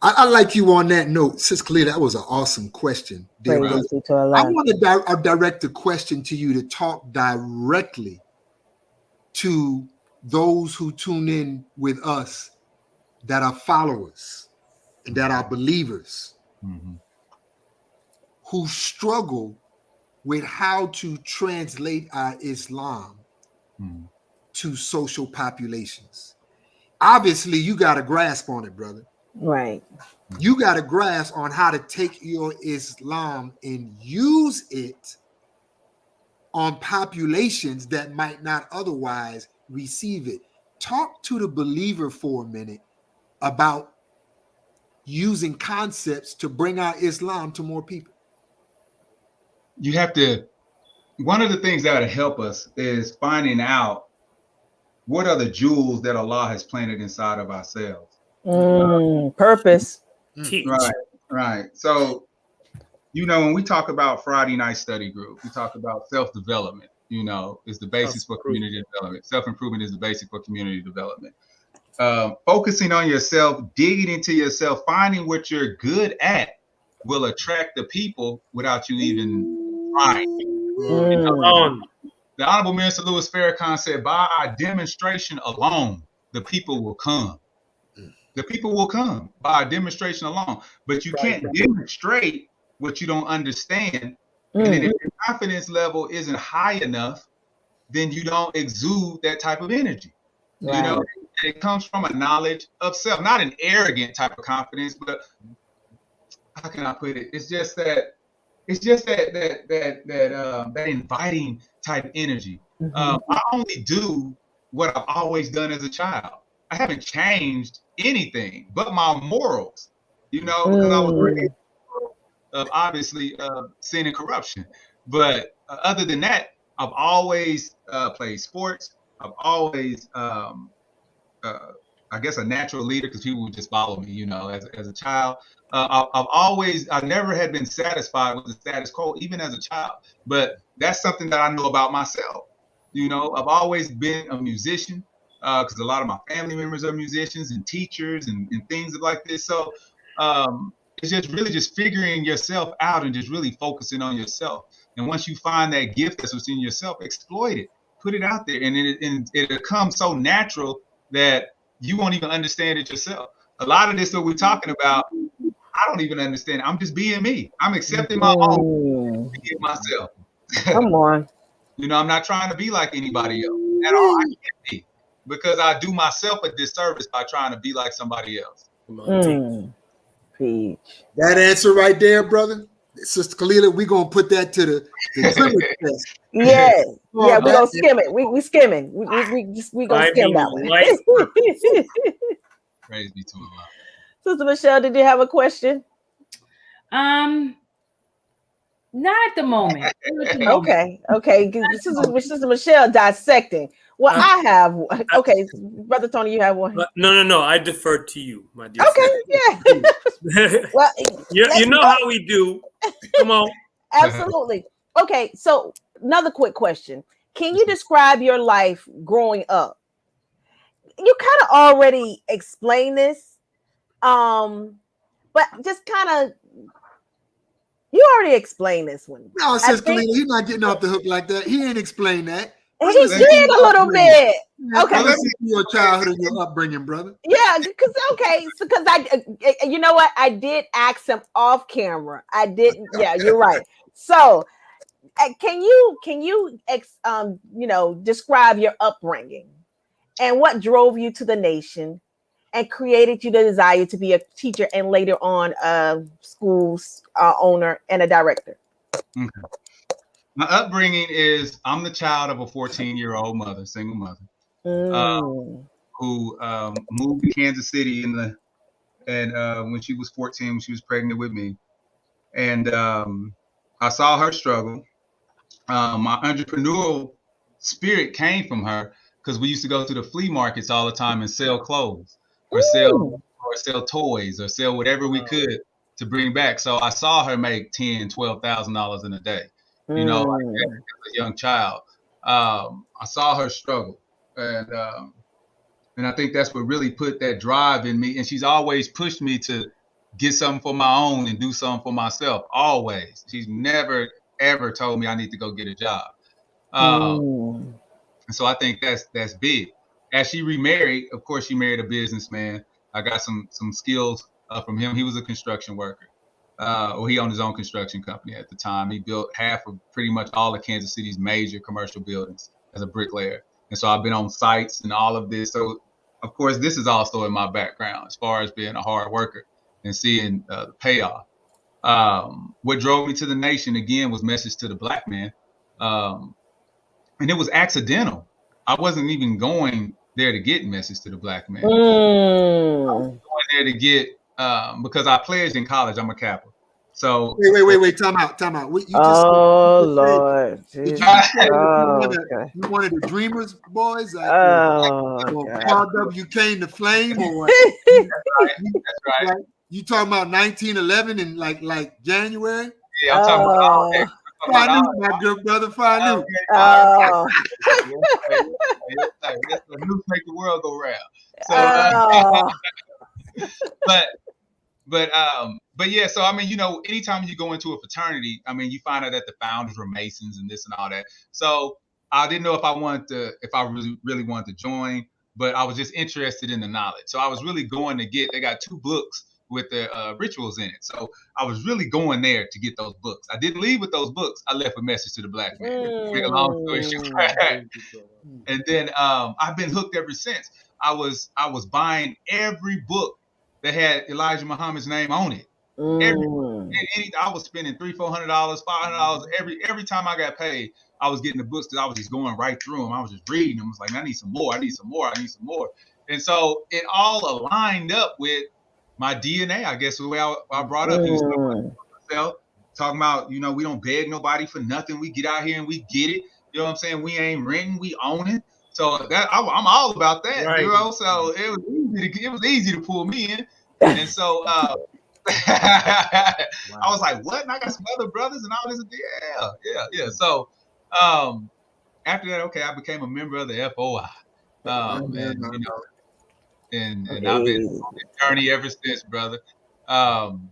I like you on that note. Sis Khalid, that was an awesome question. I want to direct a question to you to talk directly to those who tune in with us that are followers and that are believers who struggle with how to translate our Islam to social populations. Obviously, you got a grasp on it, brother. Right. You got a grasp on how to take your Islam and use it on populations that might not otherwise receive it. Talk to the believer for a minute about using concepts to bring our Islam to more people. You have to, one of the things that would help us is finding out what are the jewels that Allah has planted inside of ourselves. Purpose. Teach. Right. So, you know, when we talk about Friday night study group, we talk about self-development, you know, is the basis for community development. Self-improvement is the basic for community development. Focusing on yourself, digging into yourself, finding what you're good at will attract the people without you even trying. The Honorable Minister Louis Farrakhan said, by our demonstration alone, the people will come. The people will come by our demonstration alone. But you can't demonstrate what you don't understand. And then if your confidence level isn't high enough, then you don't exude that type of energy. You know, it comes from a knowledge of self, not an arrogant type of confidence, but how can I put it? It's just that that inviting type energy. I only do what I've always done as a child. I haven't changed anything but my morals, you know, because I was raised obviously sin and corruption. But other than that, I've always played sports. I've always, I guess, a natural leader, because people would just follow me, you know, as a child. I never had been satisfied with the status quo, even as a child. But that's something that I know about myself. You know, I've always been a musician. because a lot of my family members are musicians and teachers and things like this. So it's just really just figuring yourself out and just really focusing on yourself. And once you find that gift that's within yourself, exploit it, put it out there, and it becomes so natural that you won't even understand it yourself. A lot of this that we're talking about, I don't even understand. I'm just being me. I'm accepting my own, being myself. Come on. You know, I'm not trying to be like anybody else at all. I can't be, because I do myself a disservice by trying to be like somebody else. Peach. That answer right there, brother, Sister Kalila, we're gonna put that to the test. Yeah, we're gonna skim it. We skimming. We gonna skim that one. Praise be to Allah. Sister Michelle, did you have a question? Not at the moment. Okay. Sister Michelle dissecting. Well, I have. Okay, Brother Tony, you have one. No. I defer to you, my dear. Okay, yeah. Well, you know how we do. Come on. Absolutely. Okay, so another quick question. Can you describe your life growing up? You kind of already explained this, but just kind of, you already explained this one. No, Sister Kalila, he's not getting off the hook like that. He ain't explained that. He did a little bit. Okay, let's see your childhood and your upbringing, brother. Yeah, because I, you know what, I did ask him off camera. I didn't. Yeah, you're right. So, can you describe your upbringing and what drove you to the nation and created you the desire to be a teacher and later on a school's owner and a director? Okay. My upbringing is, I'm the child of a 14-year-old mother, single mother, who moved to Kansas City when she was 14, when she was pregnant with me. And I saw her struggle. My entrepreneurial spirit came from her, because we used to go to the flea markets all the time and sell clothes or sell toys or sell whatever we could to bring back. So I saw her make $10,000-$12,000 in a day. You know, like as a young child, I saw her struggle, and I think that's what really put that drive in me. And she's always pushed me to get something for my own and do something for myself. Always, she's never ever told me I need to go get a job. And so I think that's big. As she remarried, of course, she married a businessman. I got some skills from him. He was a construction worker. He owned his own construction company at the time. He built half of pretty much all of Kansas City's major commercial buildings as a bricklayer. And so I've been on sites and all of this. So, of course, this is also in my background as far as being a hard worker and seeing the payoff. What drove me to the nation, again, was Message to the Black Man. And it was accidental. I wasn't even going there to get Message to the Black Man. I was going there to get, because I pledged in college, I'm a Kappa. So wait, time out. You just Lord. You one of the Dreamers boys? RW came to flame or what? That's right. You talking about 1911 in like January? Yeah, I'm talking about Fanu, my good brother Fanu. That's the news make the world go round. So, but yeah. So I mean, you know, anytime you go into a fraternity, I mean, you find out that the founders were Masons and this and all that. So I didn't know if I really wanted to join, but I was just interested in the knowledge. So I was really going to get. They got 2 books with the rituals in it. So I was really going there to get those books. I didn't leave with those books. I left a Message to the Black Man. Make a long story short. And then I've been hooked ever since. I was buying every book that had Elijah Muhammad's name on it. I was spending $300, $400, $500 every time I got paid. I was getting the books because I was just going right through them. I was just reading them. I was like, I need some more. And so it all aligned up with my DNA, I guess, the way I brought up. He was talking about, you know, we don't beg nobody for nothing. We get out here and we get it. You know what I'm saying? We ain't renting, we own it. So that I'm all about that, right. You know. So it was easy to pull me in, and so I was like, what? And I got some other brothers and all this. Yeah. So after that, okay, I became a member of the FOI. And you know, and I've been Hey. on this journey ever since, brother. Um,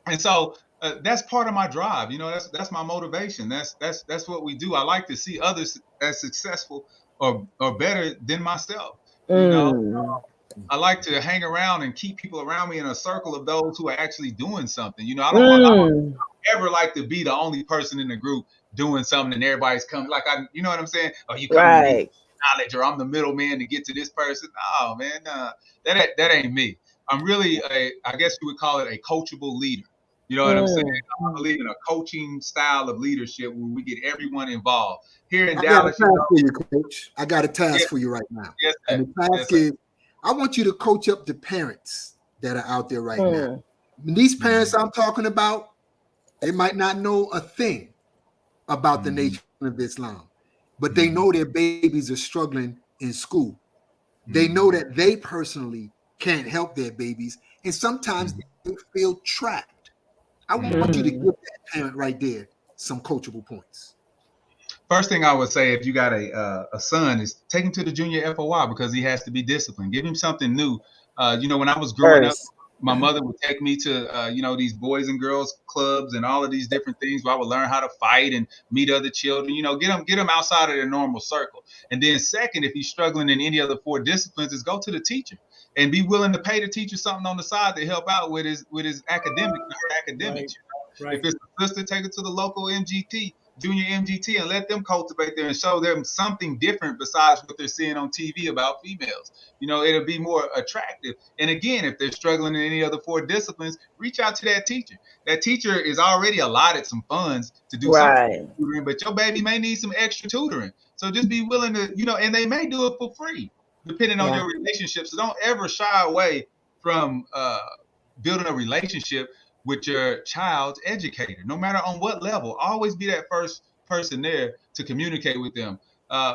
and so that's part of my drive. You know, that's my motivation. That's what we do. I like to see others as successful or better than myself. You know, Mm. I like to hang around and keep people around me in a circle of those who are actually doing something. You know, I don't Mm. ever like to be the only person in the group doing something and everybody's coming. Like you know what I'm saying? Oh, you coming to me Right. knowledge, or I'm the middleman to get to this person. Oh man, that ain't me. I'm really I guess you would call it a coachable leader. You know what I'm saying? Mm. I believe in a coaching style of leadership where we get everyone involved. Here in I got a Dallas, you task know, for you, Coach. I got a yes, task for you right now. yes, And sir. the task Yes, sir. is I want you to coach up the parents that are out there right now. Mm. These parents Mhm. I'm talking about, they might not know a thing about the Mhm. nation of Islam, but they Mhm. know their babies are struggling in school. They know Mhm. that they personally can't help their babies, and sometimes Mhm. they feel trapped. I want you to give Mhm. Mm. that parent right there some coachable points. First thing I would say, if you got a son, is take him to the junior FOI because he has to be disciplined. Give him something new. You know, when I was growing up, First. my mother would take me to you know, these boys and girls clubs and all of these different things where I would learn how to fight and meet other children. You know, get them outside of their normal circle. And then second, if he's struggling in any of the four disciplines, is go to the teacher and be willing to pay the teacher something on the side to help out with his academics, her Right. academics. If Right. it's a sister, take it to the local MGT, junior MGT, and let them cultivate there and show them something different besides what they're seeing on TV about females. You know, it'll be more attractive. And again, if they're struggling in any other four disciplines, reach out to that teacher. That teacher is already allotted some funds to do some Right. tutoring, but your baby may need some extra tutoring. So just be willing to, you know, and they may do it for free, depending on Yeah. your relationship. So don't ever shy away from building a relationship with your child's educator, no matter on what level. Always be that first person there to communicate with them.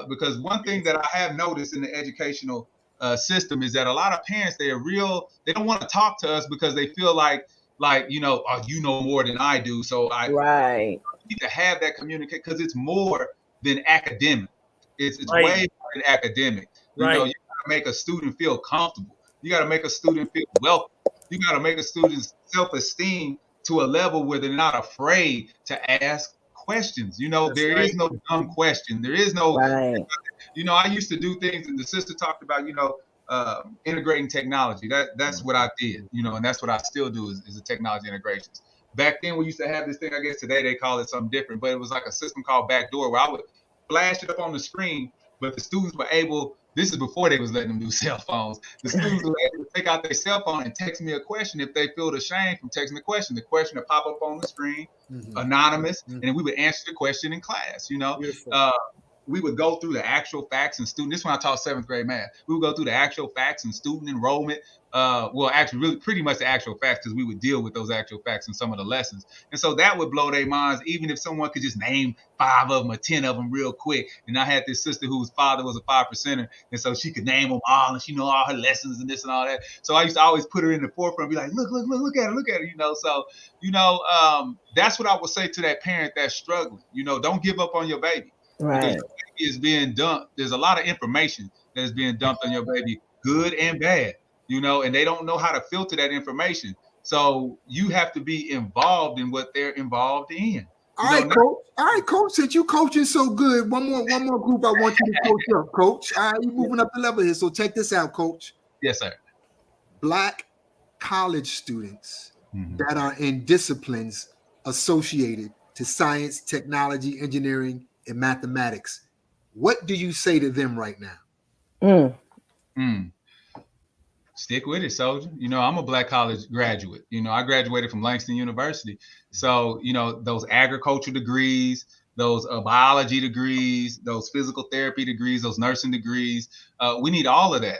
Because one thing that I have noticed in the educational system is that a lot of parents, they don't want to talk to us because they feel like, you know, oh, you know more than I do. So I Right. need to have that communicate because it's more than academic. It's way Right. more than academic. You know, Right. you got to make a student feel comfortable. You got to make a student feel welcome. You got to make a student's self-esteem to a level where they're not afraid to ask questions. You know, That's there right. is no dumb question. There is no, Right. you know, I used to do things, and the sister talked about, you know, integrating technology. That's what I did, you know, and that's what I still do is the technology integrations. Back then, we used to have this thing. I guess today they call it something different, but it was like a system called Backdoor, where I would flash it up on the screen, but the students were able. This is before they was letting them do cell phones. The students were able to take out their cell phone and text me a question if they feel ashamed from texting the question. The question would pop up on the screen, Mhm. anonymous, Mhm. and then we would answer the question in class. You know, Beautiful. we would go through the actual facts and student. This is when I taught seventh grade math. We would go through the actual facts and student enrollment. Well, actually, really, pretty much the actual facts because we would deal with those actual facts in some of the lessons. And so that would blow their minds, even if someone could just name 5 of them or 10 of them real quick. And I had this sister whose father was a 5%er, and so she could name them all, and she knew all her lessons and this and all that. So I used to always put her in the forefront, and be like, look at her, you know. So, you know, that's what I would say to that parent that's struggling. You know, don't give up on your baby because Right. is being dumped. There's a lot of information that is being dumped on your baby, good and bad, you know, and they don't know how to filter that information. So you have to be involved in what they're involved in. All You know, right, coach. All right, coach. Since you coaching so good, one more group I want you to coach up, coach. All right, you're moving up the level here. So check this out, coach. yes, sir. Black college students Mm-hmm. that are in disciplines associated to science, technology, engineering, and mathematics. What do you say to them right now? Mm. Mm. Stick with it, soldier. You know, I'm a black college graduate. You know, I graduated from Langston University. So, you know, those agriculture degrees, those biology degrees, those physical therapy degrees, those nursing degrees, we need all of that.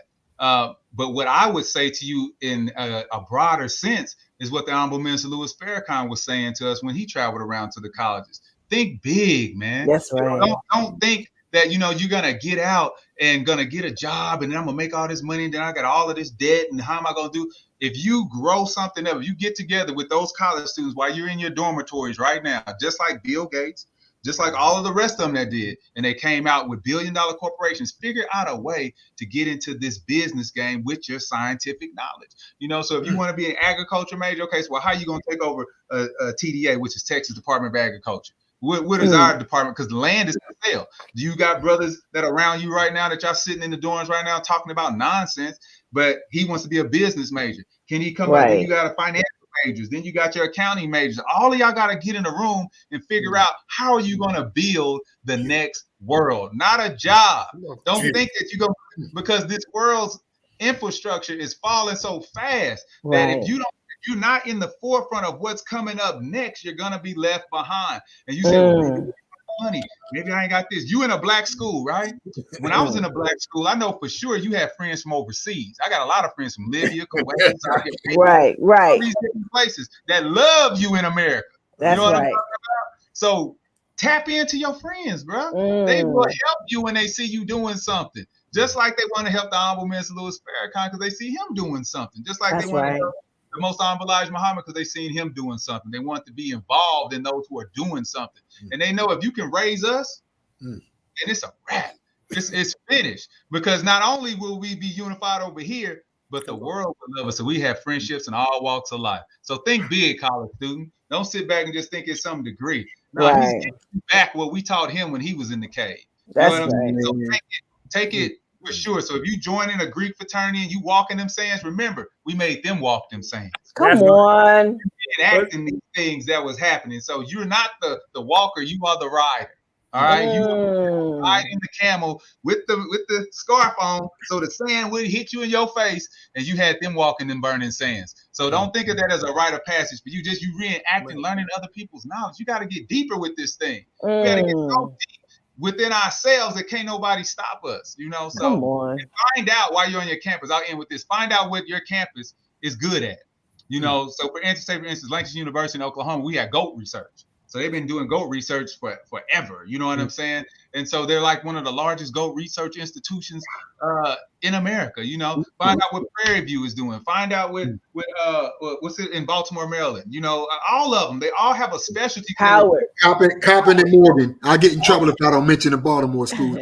But what I would say to you in a broader sense is what the Honorable Minister Louis Farrakhan was saying to us when he traveled around to the colleges. Think big, man. That's You know, right. don't think that, you know, you're going to get out and gonna get a job and then I'm gonna make all this money and then I got all of this debt and how am I gonna do? If you grow something up, you get together with those college students while you're in your dormitories right now, just like Bill Gates, just like all of the rest of them that did. And they came out with billion-dollar corporations, figured out a way to get into this business game with your scientific knowledge. So if you want to be an agriculture major, okay, so well, how are you going to take over a TDA, which is Texas Department of Agriculture? What is our department? Because the land is for sale. Do you got brothers that are around you right now that y'all sitting in the dorms right now talking about nonsense, but he wants to be a business major? Can he come out? Then you got a financial majors. Then you got your accounting majors. All of y'all got to get in a room and figure out how are you going to build the next world, not a job. Don't think that you're going to, because this world's infrastructure is falling so fast that if you're not in the forefront of what's coming up next, you're going to be left behind. And you say, well, maybe money, maybe I ain't got this. You in a black school, right? When I was in a black school, I know for sure you had friends from overseas. I got a lot of friends from Libya, Kuwait, right, all these different places that love you in America. That's you know what right. I'm talking about? So tap into your friends, bro. They will help you when they see you doing something. Just like they want to help the Honorable Minister Louis Farrakhan because they see him doing something. Just like they want to help the Most Honorable Elijah Muhammad because they seen him doing something. They want to be involved in those who are doing something. And they know if you can raise us, then it's a wrap. It's finished. Because not only will we be unified over here, but the world will love us. So we have friendships in all walks of life. So think big, college student. Don't sit back and just think it's some degree. No, he's getting back what we taught him when he was in the cave. That's right. So take it for sure. So if you join in a Greek fraternity and you walk in them sands, remember, we made them walk them sands. Come on. Enacting these things that was happening. So you're not the walker, you are the rider. All right, you are riding the camel with the scarf on, so the sand wouldn't hit you in your face, and you had them walking in burning sands. So don't think of that as a rite of passage for you. Just you reenacting, learning other people's knowledge. You got to get deeper with this thing. We got to get so deep within ourselves that can't nobody stop us. So find out while you're on your campus. I'll end with this. Find out what your campus is good at. So for instance, Lancaster University in Oklahoma, we had goat research. So they've been doing goat research forever. You know what I'm saying? And so they're like one of the largest goat research institutions in America. Find out what Prairie View is doing. Find out what's it in Baltimore, Maryland. All of them. They all have a specialty. Howard, Coppin and Morgan. I'll get in trouble if I don't mention the Baltimore school.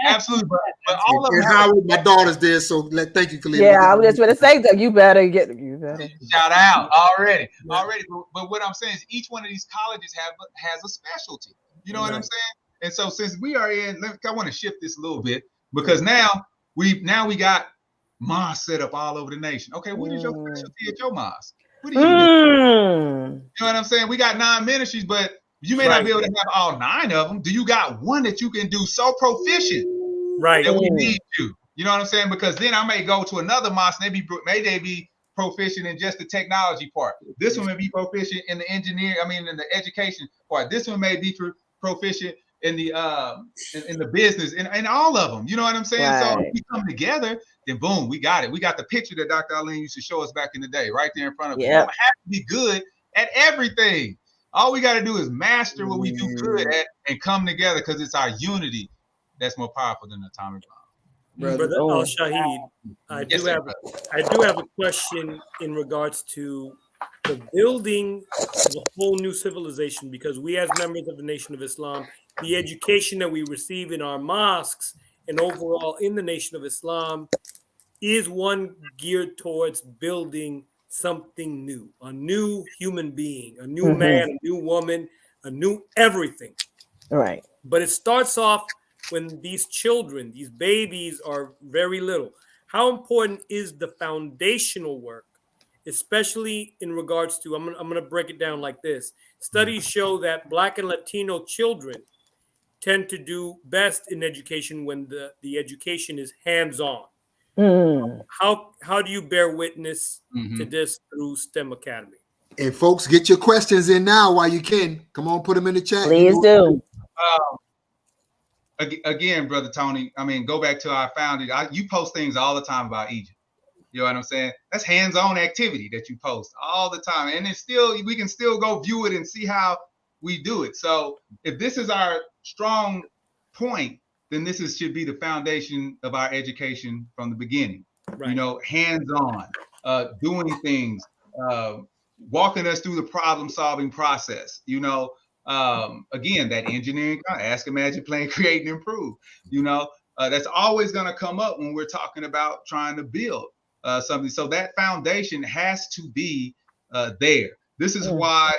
Absolutely. But all of them. Howard, my daughter's there, so thank you, Khalil. Yeah, I was just going to say that you better. Shout out already. But what I'm saying is each one of these colleges has a specialty. You know what I'm saying? And so since we are I want to shift this a little bit because now we got mosques set up all over the nation. Okay, what is your specialty at your mosque? What do you do? You know what I'm saying? We got 9 ministries, but you may not be able to have all 9 of them. Do you got one that you can do so proficient that we need you? You know what I'm saying? Because then I may go to another mosque and they be proficient in just the technology part. This one may be proficient in the in the education part. This one may be proficient in the business and all of them. You know what I'm saying? So if we come together, then boom, we got it. We got the picture that Dr. Arlene used to show us back in the day, right there in front of us. We don't have to be good at everything. All we got to do is master what we do good at and come together because it's our unity that's more powerful than the atomic bomb. Brother Al-Shahid, I do have a question in regards to the building of a whole new civilization, because we as members of the Nation of Islam, the education that we receive in our mosques and overall in the Nation of Islam is one geared towards building something new, a new human being, a new man, a new woman, a new everything. Right. But it starts off when these children, these babies are very little. How important is the foundational work, especially in regards to, I'm going to break it down like this. Studies show that Black and Latino children tend to do best in education when the education is hands-on. How do you bear witness to this through STEM Academy? And folks, get your questions in now while you can. Come on, put them in the chat. Please do. Again, Brother Tony, go back to our founding. You post things all the time about Egypt. You know what I'm saying? That's hands-on activity that you post all the time. And it's we can still go view it and see how we do it. So if this is our strong point, then should be the foundation of our education from the beginning. Right. Hands-on, doing things, walking us through the problem-solving process, Again, that engineering, ask, imagine, plan, create, and improve. That's always going to come up when we're talking about trying to build something. So that foundation has to be there. This is why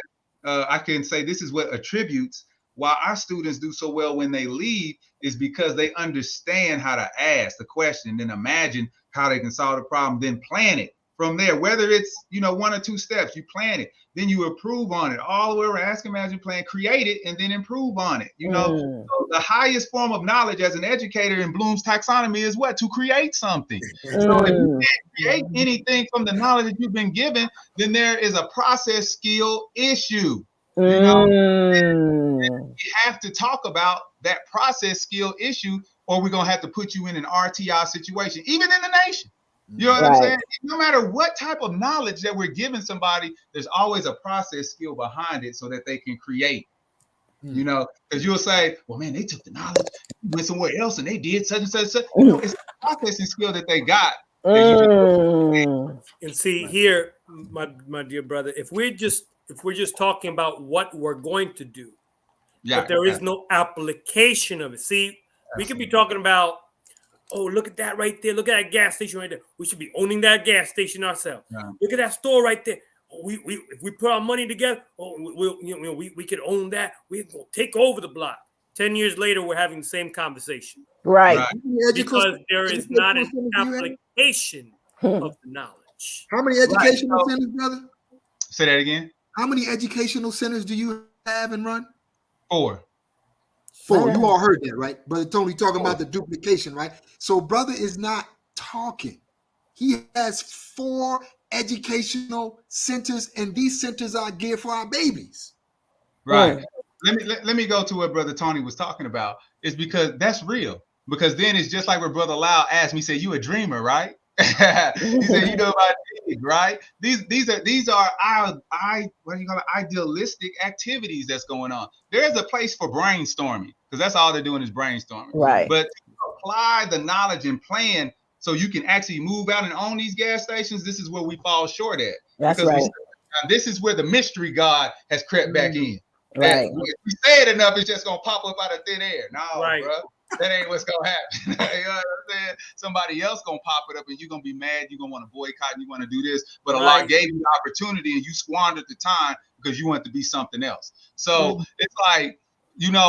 I can say this is what attributes why our students do so well when they leave, is because they understand how to ask the question, then imagine how they can solve the problem, then plan it from there. Whether it's, one or two steps, you plan it, then you improve on it all the way around. Ask, imagine, plan, create it, and then improve on it. So the highest form of knowledge as an educator in Bloom's taxonomy is what? To create something. So if you can't create anything from the knowledge that you've been given, then there is a process skill issue. We have to talk about that process skill issue, or we're going to have to put you in an RTI situation, even in the nation. You know what I'm saying? No matter what type of knowledge that we're giving somebody, there's always a process skill behind it so that they can create. Because you'll say, well, man, they took the knowledge, went somewhere else, and they did such and such. It's a processing skill that they got. And see here, my dear brother, if we're just talking about what we're going to do, but there is no application of it. See, we could be talking about, oh, look at that right there. Look at that gas station right there. We should be owning that gas station ourselves. Look at that store right there. Oh, if we put our money together, we could own that. We can take over the block. 10 years later, we're having the same conversation. Right. Because there is not an application of the knowledge. How many educational centers, brother? Say that again. How many educational centers do you have and run? 4. You all heard that, right? Brother Tony talking about the duplication, right? So brother is not talking. He has 4 educational centers, and these centers are geared for our babies. Right. Let me go to what Brother Tony was talking about. It's because that's real. Because then it's just like what Brother Lau asked me, say, you a dreamer, right? He said, you know about dreams, right? These are our idealistic activities that's going on. There's a place for brainstorming, because that's all they're doing is brainstorming. Right. But to apply the knowledge and plan so you can actually move out and own these gas stations, this is where we fall short at. That's right. This is where the mystery God has crept back in. Right. If we say it enough, it's just gonna pop up out of thin air. No, bro. That ain't what's gonna happen. You know what I'm saying? Somebody else gonna pop it up, and you're gonna be mad. You're gonna want to boycott, and you want to do this. But Allah gave you the opportunity, and you squandered the time because you want to be something else. So it's like,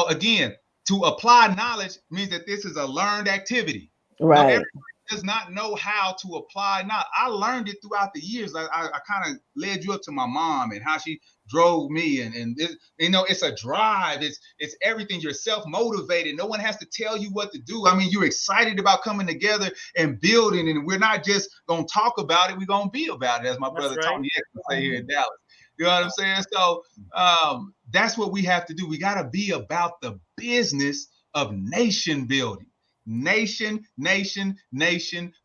again, to apply knowledge means that this is a learned activity. Right. Everybody does not know how to apply knowledge. I learned it throughout the years. I kind of led you up to my mom and how she drove me, and this, it's a drive. It's everything. You're self-motivated. No one has to tell you what to do. I mean, you're excited about coming together and building, and we're not just gonna talk about it. We're gonna be about it, as my brother Tony would say here in Dallas. You know what I'm saying? So that's what we have to do. We got to be about the business of nation building. Nation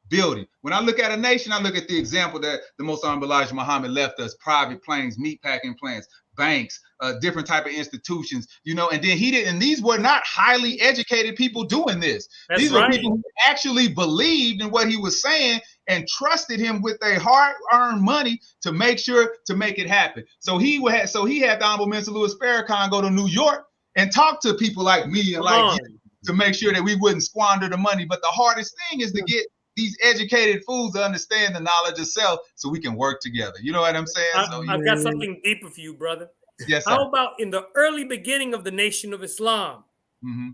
building. When I look at a nation, I look at the example that the Most Honorable Elijah Muhammad left us: private planes, meatpacking plants, banks, different type of institutions, and then he did, and these were not highly educated people doing this. These were people who actually believed in what he was saying and trusted him with their hard-earned money to make it happen. So he had the Honorable Minister Louis Farrakhan go to New York and talk to people like me and like you, to make sure that we wouldn't squander the money. But the hardest thing is to get these educated fools to understand the knowledge of self so we can work together. You know what I'm saying? I've got something deeper for you, brother. Yes, sir. How about in the early beginning of the Nation of Islam,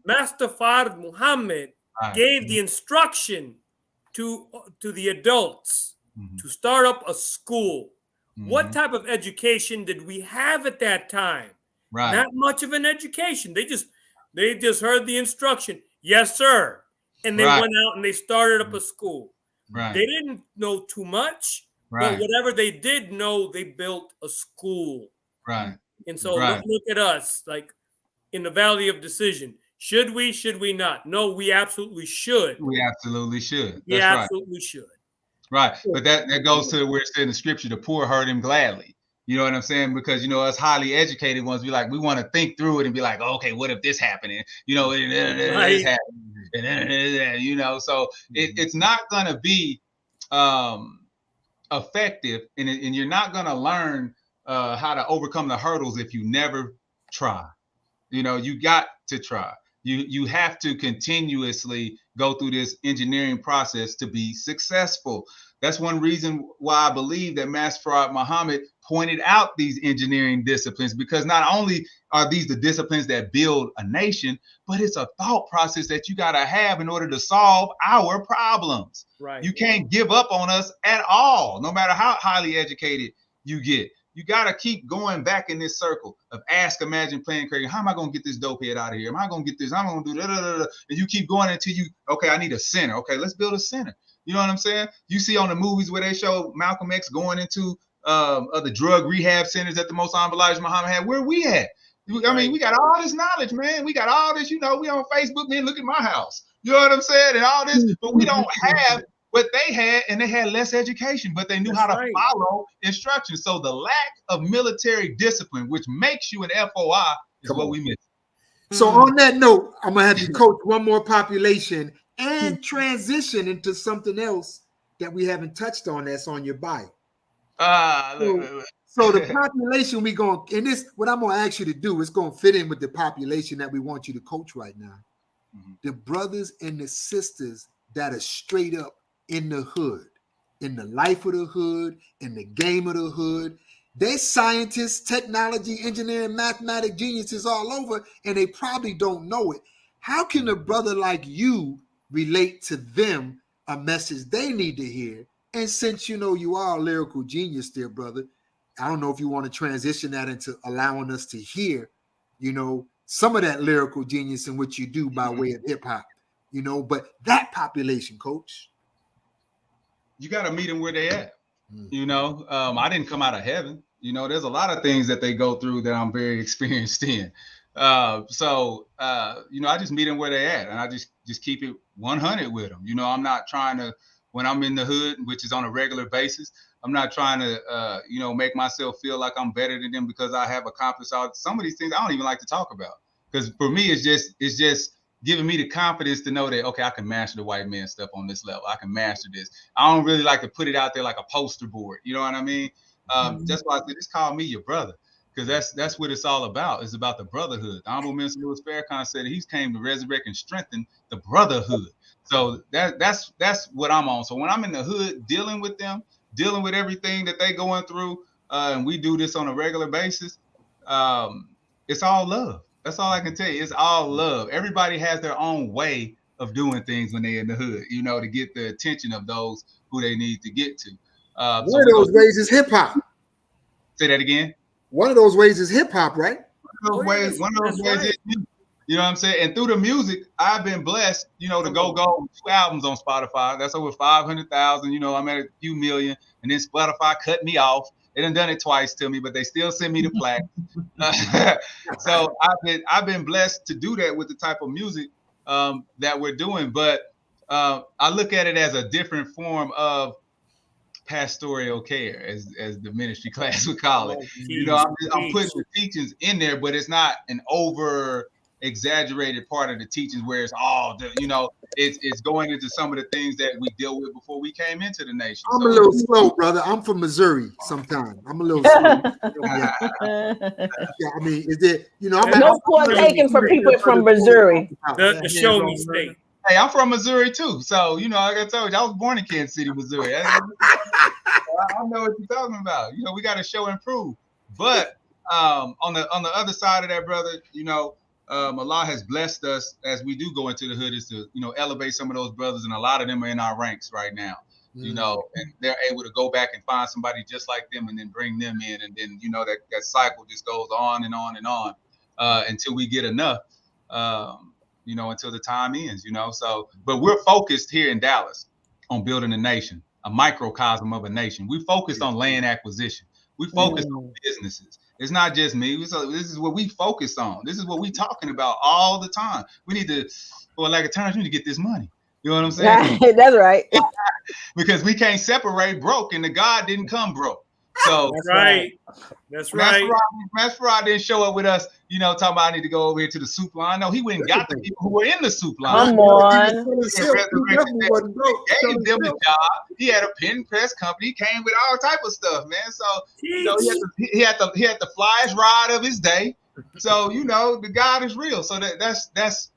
Master Fard Muhammad gave the instruction to the adults to start up a school. What type of education did we have at that time? Not much of an education. They just heard the instruction. Yes, sir. And they went out and they started up a school. They didn't know too much, but whatever they did know, they built a school. And so look at us, like in the valley of decision. Should we not? No, we absolutely should. We absolutely should. We absolutely should. Right. But that goes to where it said in the scripture, the poor heard him gladly. You know what I'm saying? Because, us highly educated ones, we want to think through it and be like, okay, what if this happened? And, this happened. So it's not going to be effective, and you're not going to learn how to overcome the hurdles if you never try. You know, you got to try. You have to continuously go through this engineering process to be successful. That's one reason why I believe that Master Farad Muhammad pointed out these engineering disciplines, because not only are these the disciplines that build a nation, but it's a thought process that you got to have in order to solve our problems. Right. You can't give up on us at all, no matter how highly educated you get. You got to keep going back in this circle of ask, imagine, plan, create. How am I going to get this dope head out of here? Am I going to get this? I'm going to do that. And you keep going until you, okay, I need a center. Okay, let's build a center. You know what I'm saying? You see on the movies where they show Malcolm X going into the drug rehab centers that the Most Honorable Elijah Muhammad had. Where we at? I mean, we got all this knowledge, man. We got all this, you know, we on Facebook, man, look at my house. You know what I'm saying? And all this, but we don't have what they had, and they had less education, but they knew how to follow instructions. So the lack of military discipline, which makes you an FOI, is what we miss. So on that note, I'm going to have you coach one more population and transition into something else that we haven't touched on that's on your bio. So the population we going, and this, what I'm going to ask you to do is going to fit in with the population that we want you to coach right now. The brothers and the sisters that are straight up in the hood, in the life of the hood, in the game of the hood. They're scientists, technology, engineering, mathematic geniuses all over, and they probably don't know it. How can a brother like you relate to them a message they need to hear? And since you know you are a lyrical genius there, brother, I don't know if you want to transition that into allowing us to hear, you know, some of that lyrical genius in what you do by way of hip hop, you know, but that population, coach. You got to meet them where they at. You know, I didn't come out of heaven. You know, there's a lot of things that they go through that I'm very experienced in. So you know, I just meet them where they at, and I just keep it 100 with them. You know, I'm not trying to, when I'm in the hood, which is on a regular basis, I'm not trying to, you know, make myself feel like I'm better than them because I have accomplished all some of these things I don't even like to talk about. Because for me, it's just giving me the confidence to know that, okay, I can master the white man stuff on this level. I can master this. I don't really like to put it out there like a poster board. You know what I mean? That's why I said, just call me your brother, because that's what it's all about. It's about the brotherhood. The Honorable Minister Louis Farrakhan said that he's came to resurrect and strengthen the brotherhood. So that's what I'm on. So when I'm in the hood dealing with them, dealing with everything that they going through, and we do this on a regular basis, it's all love. That's all I can tell you. It's all love. Everybody has their own way of doing things when they're in the hood, you know, to get the attention of those who they need to get to. One of those ways is hip hop. Say that again. One of those ways is hip hop, right? One of those ways is music. You know what I'm saying? And through the music, I've been blessed, you know, to go 2 albums on Spotify. That's over 500,000. You know, I'm at a few million, and then Spotify cut me off. They done it twice to me, but they still send me the plaque. So I've been blessed to do that with the type of music that we're doing. But I look at it as a different form of pastoral care, as the ministry class would call it. You know, I'm putting the teachings in there, but it's not an over exaggerated part of the teachings where it's all, you know, it's going into some of the things that we deal with before we came into the nation. I'm a little slow, brother. I'm from Missouri sometimes. I'm a little slow. Yeah, I mean, is there, you know, no point taken for people from Missouri. The show me state. Hey, I'm from Missouri too. So, you know, like I told you, I was born in Kansas City, Missouri. I know what you're talking about. You know, we got to show and prove. But on the other side of that, brother, you know, Allah has blessed us as we do go into the hood is to, you know, elevate some of those brothers, and a lot of them are in our ranks right now, you know, and they're able to go back and find somebody just like them and then bring them in. And then, you know, that cycle just goes on and on and on until we get enough, you know, until the time ends, you know. So, but we're focused here in Dallas on building a nation, a microcosm of a nation. We focused on land acquisition. We focus on businesses. It's not just me. So this is what we focus on. This is what we talking about all the time. We need to, for lack of terms, we need to get this money. You know what I'm saying? That's right. Because we can't separate broke, and the God didn't come broke. So that's right. That's right. Master Farad didn't show up with us, you know, talking about I need to go over here to the soup line. No, he went and got the people who were in the soup line. Come on. He gave them a job. He had a pen press company. He came with all type of stuff, man. So you know, he had the flyest ride of his day. So you know the God is real. So that's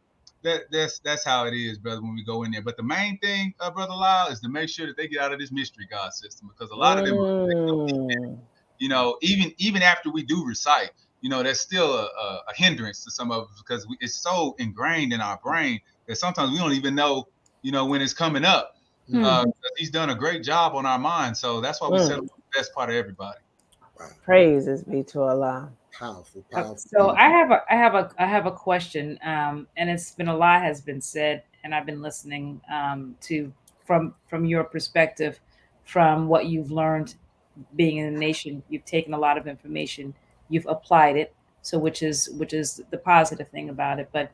how it is, brother. When we go in there, but the main thing, brother Lyle, is to make sure that they get out of this mystery God system, because a lot of them, you know, even after we do recite, you know, there's still a hindrance to some of us, because it's so ingrained in our brain that sometimes we don't even know, you know, when it's coming up. He's done a great job on our minds, so that's why we settle for the best part of everybody. Wow. Praises be to Allah. Powerful, powerful. So I have a question, and it's been a lot has been said, and I've been listening to from your perspective, from what you've learned being in the nation. You've taken a lot of information, you've applied it, so which is the positive thing about it. But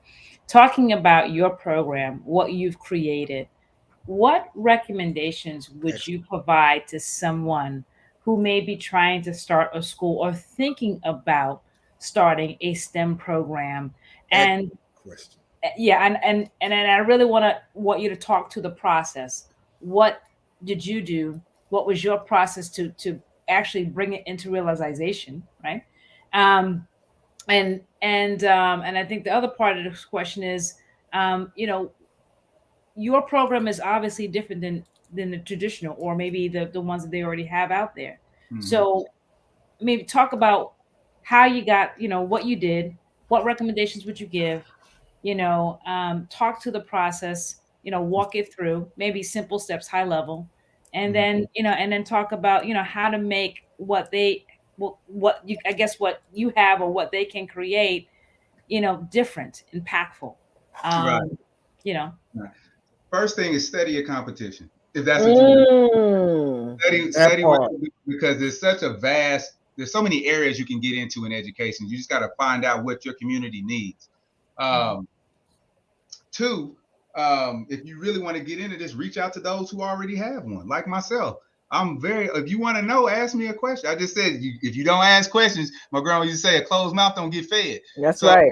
talking about your program, what you've created, what recommendations would you provide to someone who may be trying to start a school or thinking about starting a STEM program? And Question. yeah, and I really want you to talk to the process. What did you do? What was your process to actually bring it into realization, right? Um, and I think the other part of this question is, you know, your program is obviously different than the traditional, or maybe the ones that they already have out there. So maybe talk about how you got, you know, what you did, what recommendations would you give, you know, talk to the process, you know, walk it through, maybe simple steps, high level, and then, you know, and then talk about, you know, how to make what you, I guess, what you have or what they can create, you know, different, impactful. Right. You know. Right. First thing is study your competition. If that's what you do. Study what you do, because there's so many areas you can get into in education. You just got to find out what your community needs. Two, if you really want to get into this, reach out to those who already have one, like myself. If you want to know, ask me a question. I just said, if you don't ask questions, my grandma used to say, a closed mouth don't get fed. That's right.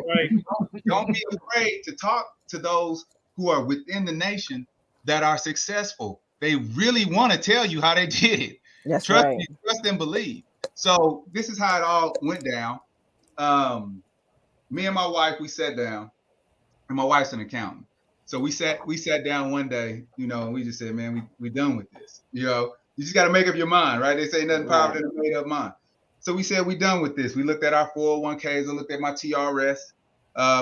Don't be afraid to talk to those who are within the nation that are successful. They really want to tell you how they did it. That's Trust right. me, trust and believe. So this is how it all went down. Me and my wife, we sat down, and my wife's an accountant. So we sat down one day, you know, and we just said, man, we done with this. You know, you just got to make up your mind, right? They say nothing powerful than a made up mind. So we said, we done with this. We looked at our 401ks, I looked at my TRS.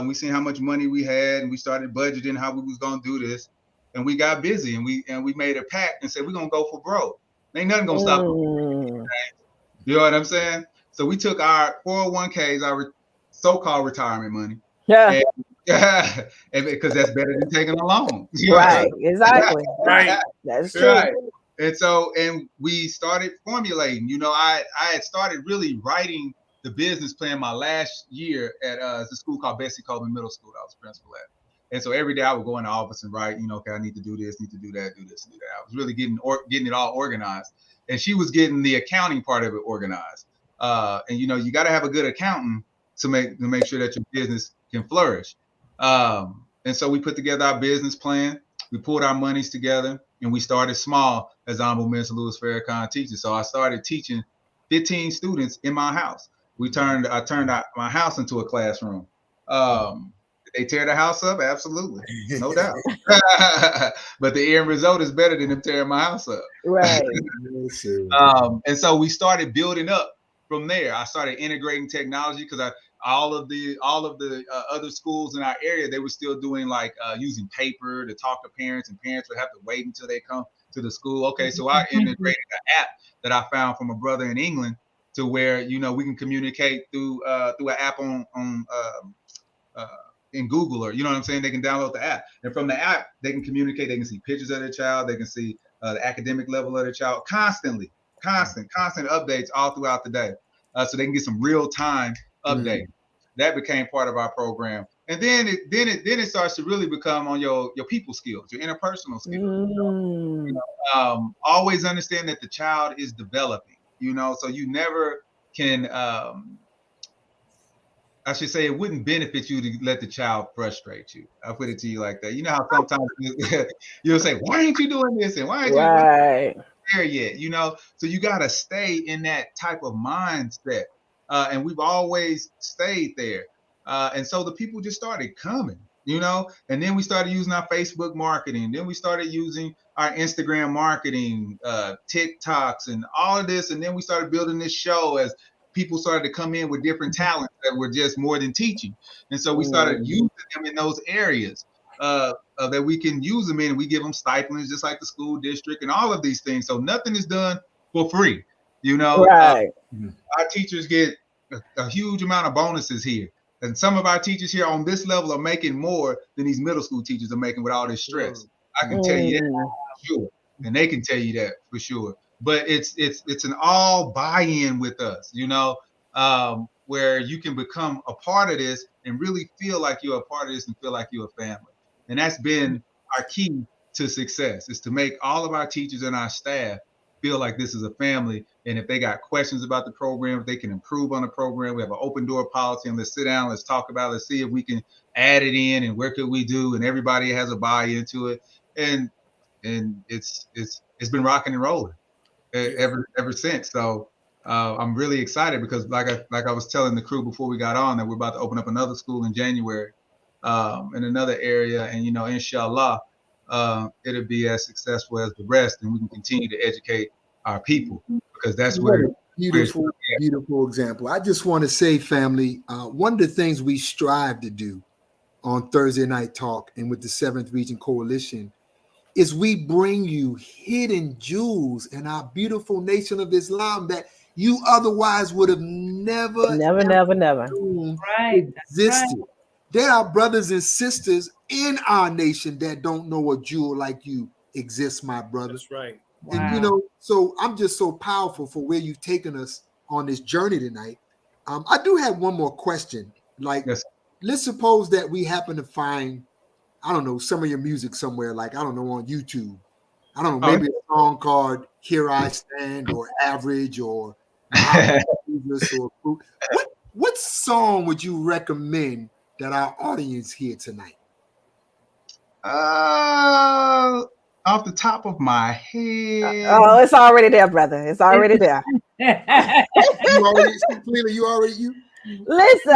We seen how much money we had, and we started budgeting how we was gonna do this. And we got busy, and we made a pact and said, we're gonna go for broke. Ain't nothing gonna stop us. You know what I'm saying? So we took our 401ks, our so-called retirement money. Yeah. And because that's better than taking a loan. Right. Exactly. Right. That's true. Right. And we started formulating. You know, I had started really writing the business plan my last year at the school called Bessie Coleman Middle School that I was principal at. And so every day I would go in the office and write, you know, okay, I need to do this, need to do that, do this, do that. I was really getting it all organized. And she was getting the accounting part of it organized. And you know, you got to have a good accountant to make sure that your business can flourish. And so we put together our business plan. We pulled our monies together, and we started small, as Honorable Minister Louis Farrakhan teaches. So I started teaching 15 students in my house. I turned my house into a classroom. Did they tear the house up? Absolutely, no doubt. But the end result is better than them tearing my house up. Right. And so we started building up from there. I started integrating technology, because all of the other schools in our area, they were still doing like using paper to talk to parents, and parents would have to wait until they come to the school. Okay, so I integrated an app that I found from a brother in England, to where, you know, we can communicate through an app on in Google, or, you know what I'm saying? They can download the app, and from the app they can communicate. They can see pictures of their child. They can see the academic level of their child constant updates all throughout the day, so they can get some real time update. That became part of our program, and then it starts to really become on your people skills, your interpersonal skills. You know, always understand that the child is developing. You know, so you never can. I should say, it wouldn't benefit you to let the child frustrate you. I'll put it to you like that. You know how sometimes you'll say, "Why ain't you doing this?" and "Why ain't you there yet?" You know, so you got to stay in that type of mindset. and we've always stayed there. And so the people just started coming, you know, and then we started using our Facebook marketing. Then we started using our Instagram marketing, TikToks and all of this. And then we started building this show as people started to come in with different talents that were just more than teaching. And so we started using them in those areas that we can use them in. We give them stipends just like the school district and all of these things. So nothing is done for free, you know. Right. Our teachers get a huge amount of bonuses here. And some of our teachers here on this level are making more than these middle school teachers are making with all this stress. I can tell you that for sure. And they can tell you that for sure. But it's an all buy-in with us, you know, where you can become a part of this and really feel like you're a part of this and feel like you're a family. And that's been our key to success, is to make all of our teachers and our staff feel like this is a family. And if they got questions about the program, if they can improve on the program, we have an open door policy, and let's sit down, let's talk about it, let's see if we can add it in and where could we do, and everybody has a buy into it. And it's been rocking and rolling ever since. So I'm really excited because like I was telling the crew before we got on, that we're about to open up another school in January in another area, and you know, inshallah, it'll be as successful as the rest, and we can continue to educate our people, because that's where beautiful example. I just want to say, family, one of the things we strive to do on Thursday Night Talk and with the 7th Region Coalition is we bring you hidden jewels in our beautiful nation of Islam that you otherwise would have never existed. Right. There are brothers and sisters in our nation that don't know a jewel like you exists, my brother. That's right. Wow. And you know, so I'm just so powerful for where you've taken us on this journey tonight. I do have one more question. Like, Yes. Let's suppose that we happen to find, I don't know, some of your music somewhere, like, I don't know, on YouTube. I don't know, maybe a song called Here I Stand or Average or what song would you recommend that our audience hear tonight? Off the top of my head. Oh, it's already there, brother. It's already there. You Listen,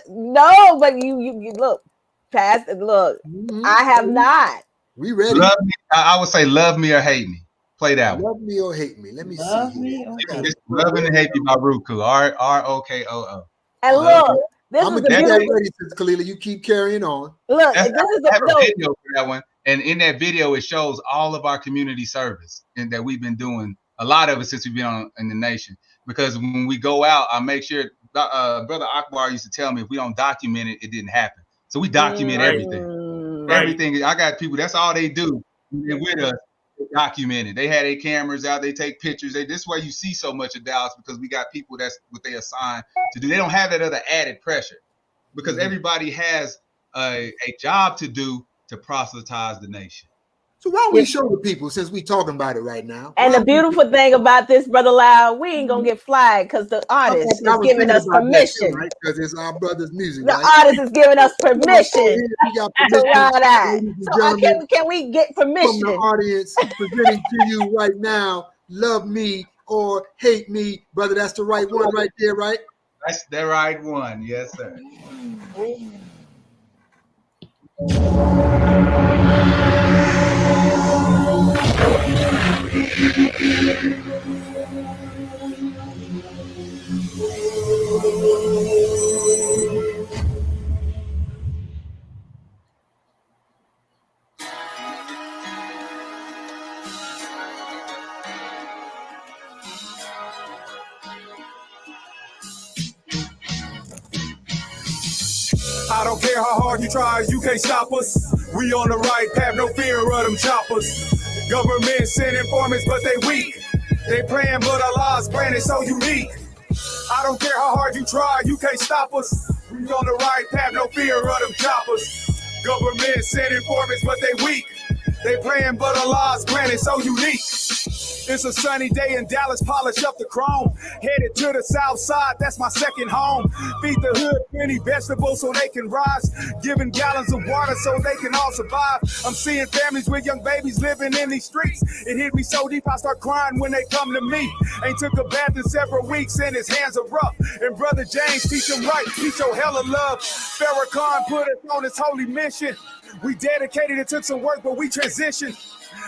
no, but you look past it. Look, I have not. We ready? Love me. I would say Love Me or Hate Me. Play that one. Love Me or Hate Me. Let me Love see. Me or It's Love and Hate Me by Roku. ROKOO. And look, this I'm is gonna the get that beautiful. ready, Sister Kalila. You keep carrying on. Look, I this is have a the video for that one. And in that video, it shows all of our community service and that we've been doing, a lot of it since we've been on in the nation. Because when we go out, I make sure, Brother Akbar used to tell me, if we don't document it, it didn't happen. So we document everything. Everything. I got people, that's all they do. They're with us, they document it. They had their cameras out, they take pictures. This is why you see so much of Dallas, because we got people that's what they assign to do. They don't have that other added pressure, because everybody has a job to do to proselytize the nation. So why don't we show the people, since we talking about it right now? And the beautiful thing about this, Brother Loud, we ain't gonna get flagged because the artist is giving us permission. Right? Because it's our brother's music. The right? artist is giving us permission to ride out. So can we get permission from the audience presenting to you right now? Love Me or Hate Me, brother. That's the right one right there, right? That's the right one. Yes, sir. I don't care how hard you try, you can't stop us. We on the right path, no fear of them choppers. Government send informants, but they weak. They playing, but Allah's plan is so unique. I don't care how hard you try, you can't stop us. We on the right path, no fear of them choppers. Government send informants, but they weak. They playing, but Allah's plan is so unique. It's a sunny day in Dallas, polish up the chrome. Headed to the south side, that's my second home. Feed the hood plenty vegetables so they can rise. Giving gallons of water so they can all survive. I'm seeing families with young babies living in these streets. It hit me so deep, I start crying when they come to me. Ain't took a bath in several weeks and his hands are rough. And Brother James, teach him right, teach your hella love. Farrakhan put us on this holy mission. We dedicated, it took some work, but we transitioned.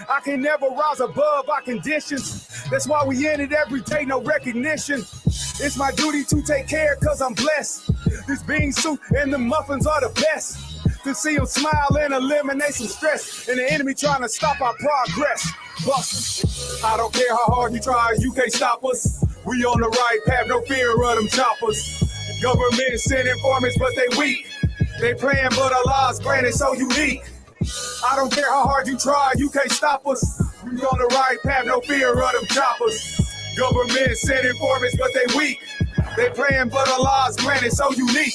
I can never rise above our conditions. That's why we in it every day, no recognition. It's my duty to take care cause I'm blessed. This bean soup and the muffins are the best. To see them smile and eliminate some stress. And the enemy trying to stop our progress. Bust. I don't care how hard you try, you can't stop us. We on the right path, no fear of them choppers. Government send informants, but they weak. They playing, but our laws granted so unique. I don't care how hard you try, you can't stop us. We on the right path, no fear of them choppers. Government send informants, but they weak. They playing, but our laws granted so unique.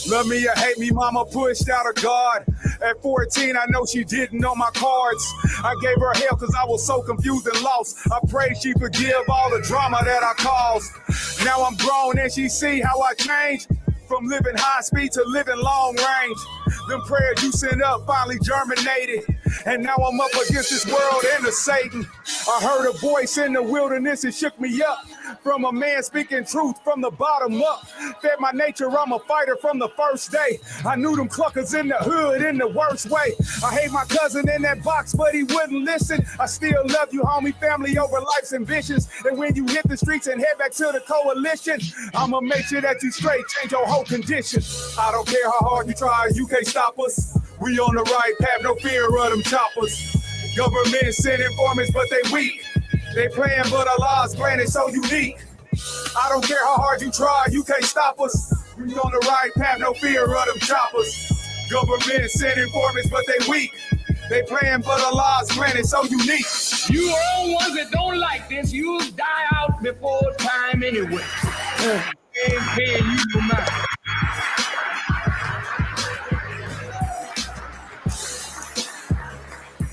Love me or hate me, mama pushed out of God. At 14, I know she didn't know my cards. I gave her hell cause I was so confused and lost. I prayed she forgive all the drama that I caused. Now I'm grown and she see how I changed. From living high speed to living long range. Them prayers you sent up finally germinated. And now I'm up against this world and the Satan. I heard a voice in the wilderness and shook me up. From a man speaking truth from the bottom up. Fed my nature, I'm a fighter from the first day. I knew them cluckers in the hood in the worst way. I hate my cousin in that box, but he wouldn't listen. I still love you, homie, family over life's ambitions. And when you hit the streets and head back to the coalition, I'ma make sure that you straight, change your whole condition. I don't care how hard you try, you can't stop us. We on the right path, no fear of them choppers. Government send informants, but they weak. They playing, but our laws granted so unique. I don't care how hard you try, you can't stop us. We on the right path, no fear of them choppers. Government send informants, but they weak. They playing, but our laws granted so unique. You all ones that don't like this, you'll die out before time anyway. Ain't paying you no mind.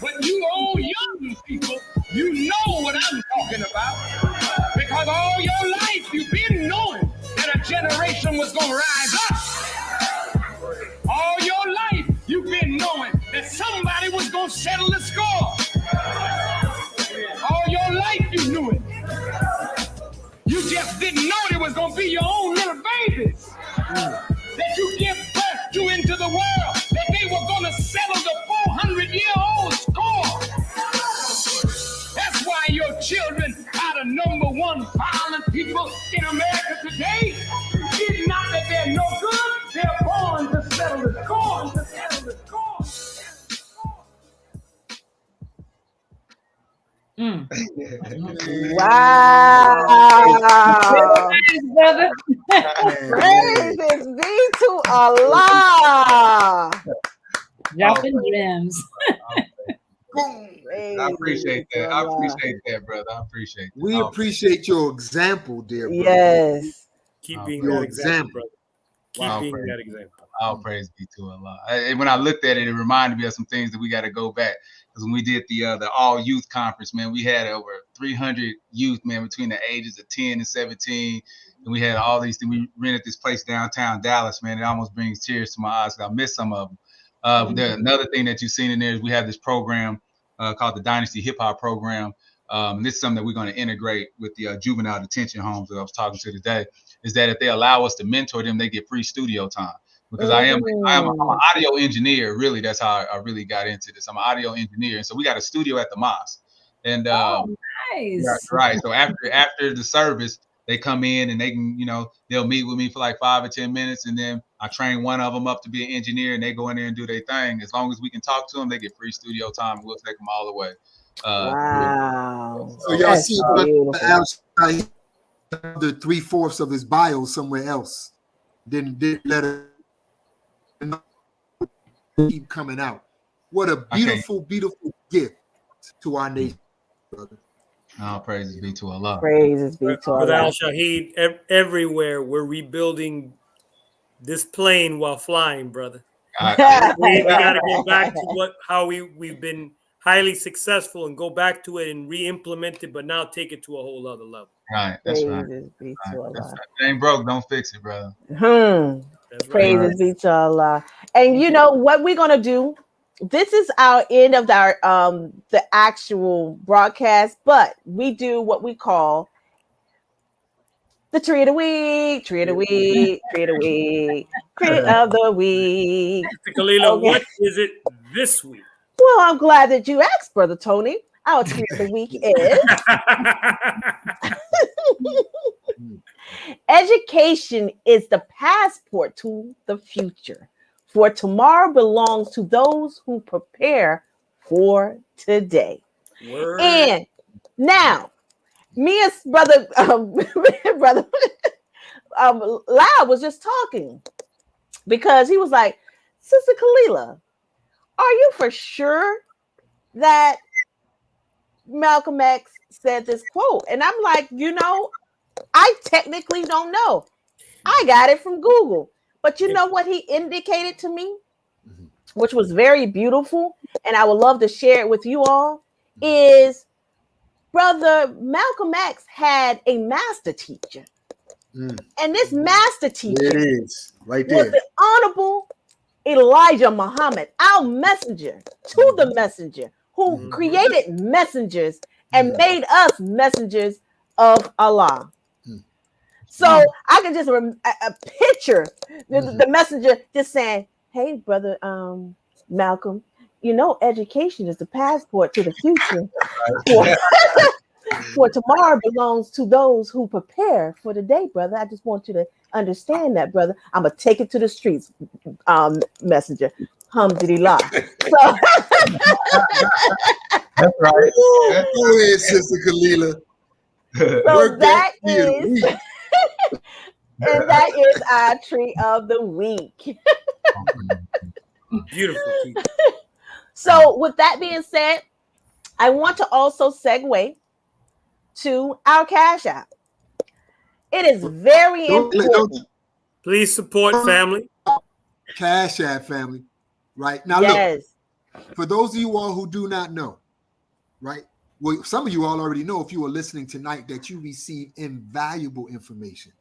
But you all young people, you know what I'm talking about. Because all your life you've been knowing that a generation was going to rise up. All your life you've been knowing that somebody was going to settle the score. All your life you knew it. You just didn't know it was going to be your own little babies that you give birth to into the world, that they were going to settle the 400-year-old score. That's why your children are the number one violent people in America today. It's not that they're no good, they're born to settle the score. Wow. Brother. Praises be to Allah. Dropping gems. I appreciate that. I appreciate that, brother. I appreciate that. We appreciate your example, dear brother. Yes. Keep being Your that example, example. brother. Keep being that example. All praise be to Allah. And when I looked at it, it reminded me of some things that we got to go back. Because when we did the all youth conference, man, we had over 300 youth, man, between the ages of 10 and 17. And we had all these things. We rented this place downtown Dallas, man. It almost brings tears to my eyes. I missed some of them. Another thing that you've seen in there is we have this program called the Dynasty Hip Hop Program. And this is something that we're going to integrate with the juvenile detention homes that I was talking to today, is that if they allow us to mentor them, they get free studio time. Because I'm an audio engineer, really. That's how I really got into this. I'm an audio engineer. And so we got a studio at the mosque. And Nice. right. So after the service, they come in and they can, they'll meet with me for like 5 or 10 minutes. And then I train one of them up to be an engineer and they go in there and do their thing. As long as we can talk to them, they get free studio time. And we'll take them all the way. Wow. So y'all see the 3/4 of his bio somewhere else. Didn't let it keep coming out. What a beautiful, beautiful gift to our nation, brother. All praises be to Allah. Praises be to Allah. Brother Al Shahid, everywhere we're rebuilding this plane while flying, brother. We got to go back to how highly successful and go back to it and re-implement it, but now take it to a whole other level. Right. That's right. Praises be Right. to That's Allah. right. If it ain't broke, don't fix it, brother. That's right. Praises be to Allah. And you know what we're gonna do? This is our end of our the actual broadcast, but we do what we call the tree of the week, tree of the week, tree of the week, tree of the week. Mr. Kalila, Okay. what is it this week? Well, I'm glad that you asked, Brother Tony. Our tree of the week is education is the passport to the future. For tomorrow belongs to those who prepare for today. Word. And now, me and brother brother Loud was just talking because he was like, Sister Kalila, are you for sure that Malcolm X said this quote? And I'm like, I technically don't know. I got it from Google. But you know what he indicated to me, which was very beautiful, and I would love to share it with you all, is Brother Malcolm X had a master teacher. And this master teacher It is right was there. the Honorable Elijah Muhammad, our messenger to the messenger, who created messengers and made us messengers of Allah. So I can just picture the messenger just saying, "Hey, brother Malcolm, education is the passport to the future. For tomorrow belongs to those who prepare for the day, brother. I just want you to understand that, brother. I'm gonna take it to the streets, messenger. Alhamdulillah." So That's right. Go ahead, Sister Kalila. so that is and that is our tree of the week. Beautiful. So with that being said, I want to also segue to our Cash App. It is very important. Please support family. Cash App family. Right now, Yes. look, for those of you all who do not know, right? Well, some of you all already know if you are listening tonight that you receive invaluable information.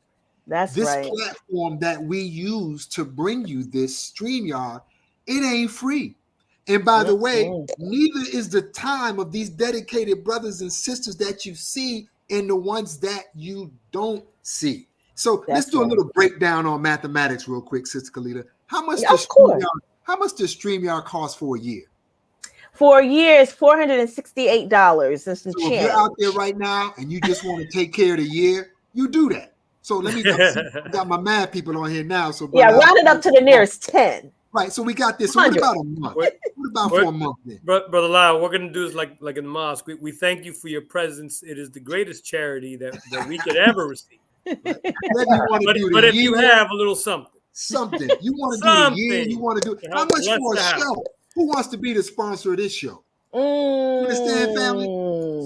That's this right. platform that we use to bring you this StreamYard, it ain't free. And by the way, neither is the time of these dedicated brothers and sisters that you see and the ones that you don't see. So let's do a little breakdown on mathematics real quick, Sister Kalila. How much does StreamYard cost for a year? For a year, it's $468 and some So change. if you're out there right now and you just want to take care of the year, you do that. So let me I got my math people on here now. So round it up to the nearest 10. Right. So we got this. So what about a month? What about for a month then? Brother Lau, what we're gonna do is like in the mosque. We thank you for your presence. It is the greatest charity that we could ever receive. But if you have a little something. You want to do the year, you want to do how much for a show? Who wants to be the sponsor of this show? You understand, family?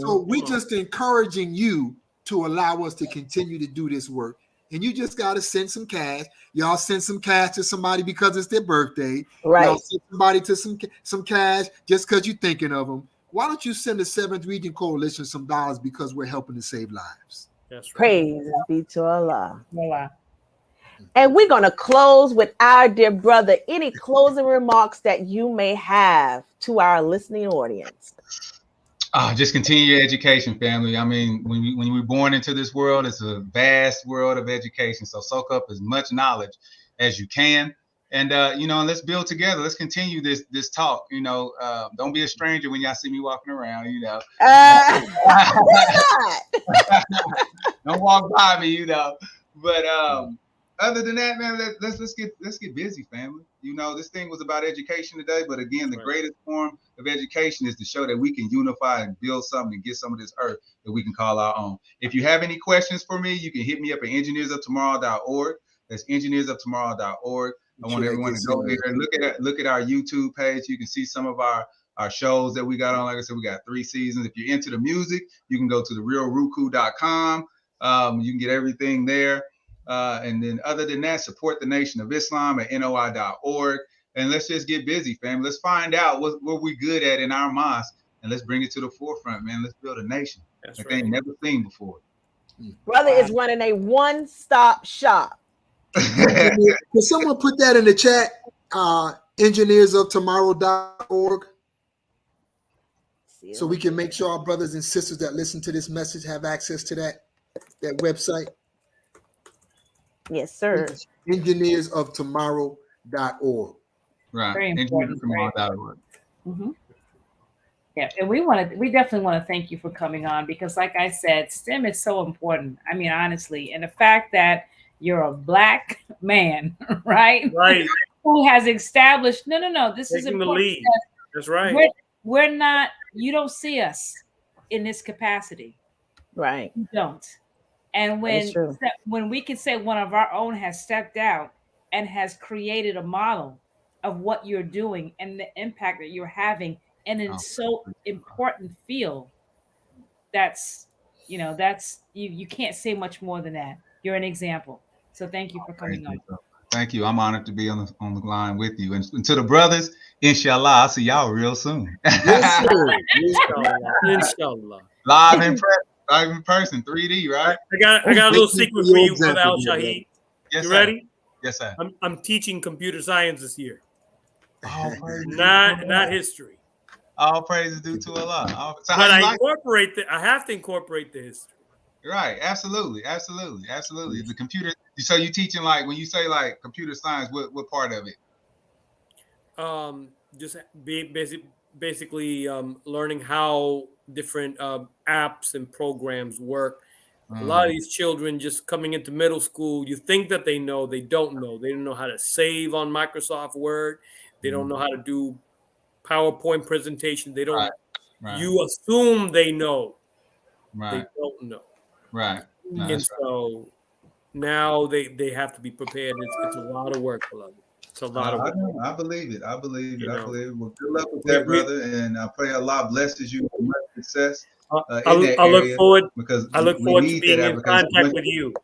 So we just encouraging you to allow us to continue to do this work. And you just got to send some cash. Y'all send some cash to somebody because it's their birthday. Right. Y'all send somebody to some cash just because you're thinking of them. Why don't you send the 7th Region Coalition some dollars because we're helping to save lives? That's right. Praise be to Allah. And we're going to close with our dear brother. Any closing remarks that you may have to our listening audience? Just continue your education, family. I mean, when you were born into this world, it's a vast world of education. So soak up as much knowledge as you can. And, let's build together. Let's continue this talk. Don't be a stranger when y'all see me walking around, Don't walk by me, But other than that, man, let's get busy, family. This thing was about education today, but again, the greatest form of education is to show that we can unify and build something and get some of this earth that we can call our own. If you have any questions for me, you can hit me up at engineersoftomorrow.org. That's engineersoftomorrow.org. I want everyone to go there and look at our YouTube page. You can see some of our shows that we got on. Like I said, we got 3 seasons. If you're into the music, you can go to therealruku.com. You can get everything there. And then other than that, support the Nation of Islam at NOI.org. And let's just get busy, family. Let's find out what we're good at in our mosque and let's bring it to the forefront, man. Let's build a nation That's like right. they ain't never seen before. Brother is running a one-stop shop. Can someone put that in the chat? Engineersoftomorrow.org, so we can make sure our brothers and sisters that listen to this message have access to that website. Yes, sir. Engineersoftomorrow.org. Right. Very important. Engineersoftomorrow.org. Mm-hmm. Yeah, and we definitely want to thank you for coming on, because like I said, STEM is so important. I mean, honestly, and the fact that you're a Black man, right? Right. Who has established, no, this is Taking the important. lead. That's right. We're not, you don't see us in this capacity. Right. You don't. And when we can say one of our own has stepped out and has created a model of what you're doing and the impact that you're having in a so important field, that's you can't say much more than that. You're an example. So thank you for coming on. Thank you. I'm honored to be on the line with you. And to the brothers, inshallah, I'll see y'all real soon. Yes, sir. Inshallah. Live in person, 3D, right? I got a little secret for you, Brother Al Shahid. Yes, you sir. ready? Yes, sir. I'm teaching computer science this year. Not history. All praise is due to Allah. So but I have to incorporate the history. Right. Absolutely. The computer. So you teaching, like, when you say like computer science, what part of it? Just basically learning how different apps and programs work. A lot of these children just coming into middle school, you think that they know, they don't know. They don't know how to save on Microsoft Word. They don't know how to do PowerPoint presentation. They don't. Right. You assume they know. Right. They don't know. Right. No, and so now they have to be prepared. It's a lot of work, beloved. It's a lot of work. I believe it. Well, good luck with that, brother. And I pray Allah blesses you with much success. I look forward to being in contact with you.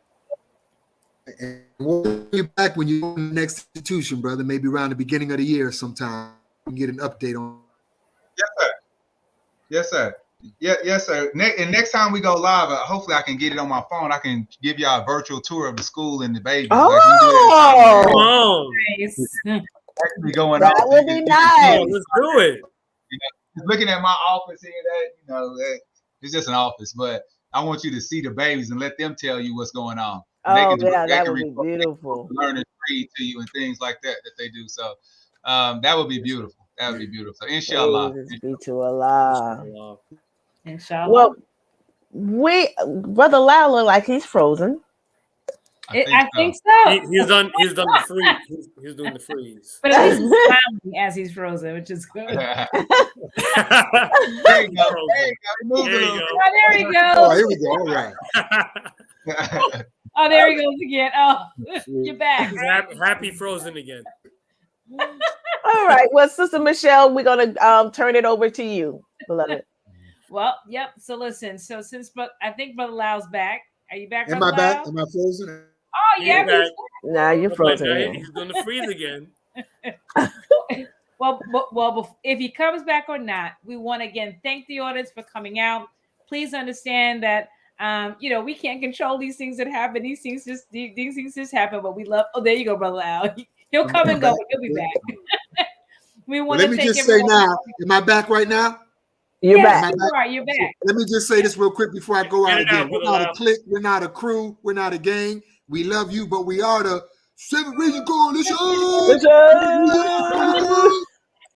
And we'll be back when you're in the next institution, brother. Maybe around the beginning of the year sometime. We can get an update on. Yes, sir. Yes, sir. And next time we go live, hopefully I can get it on my phone. I can give y'all a virtual tour of the school and the babies. Nice. Actually going that would be nice. Let's do it. Looking at my office here, it's just an office, but I want you to see the babies and let them tell you what's going on. That would be beautiful. Learn and read to you and things like that they do. So that would be beautiful. That would be beautiful. So inshallah. Inshallah. Well, Brother Lau look like he's frozen. I think so. He's done the freeze. He's doing the freeze. But at least he's smiling as he's frozen, which is good. There you go. There he goes. Oh, here we go. All right. Oh, there he goes again. Oh, you're back. Right? Happy frozen again. All right. Well, Sister Michelle, we're gonna turn it over to you, beloved. Well, yep. So listen. So I think Brother Lau's back. Are you back? Am I back? Am I frozen? Oh yeah. Nah, you're frozen. He's doing the freeze again. Well, if he comes back or not, we want to again thank the audience for coming out. Please understand that we can't control these things that happen. These things just happen. But we love. Oh, there you go, Brother Al. He'll come and go. But he'll be back. We want to. Let me just say now. Am I back right now? You're back. You're back. Let me just say this real quick before I go out again. We're not a clique. We're not a crew. We're not a gang. We love you, but we are the 7 Reasons Coalition.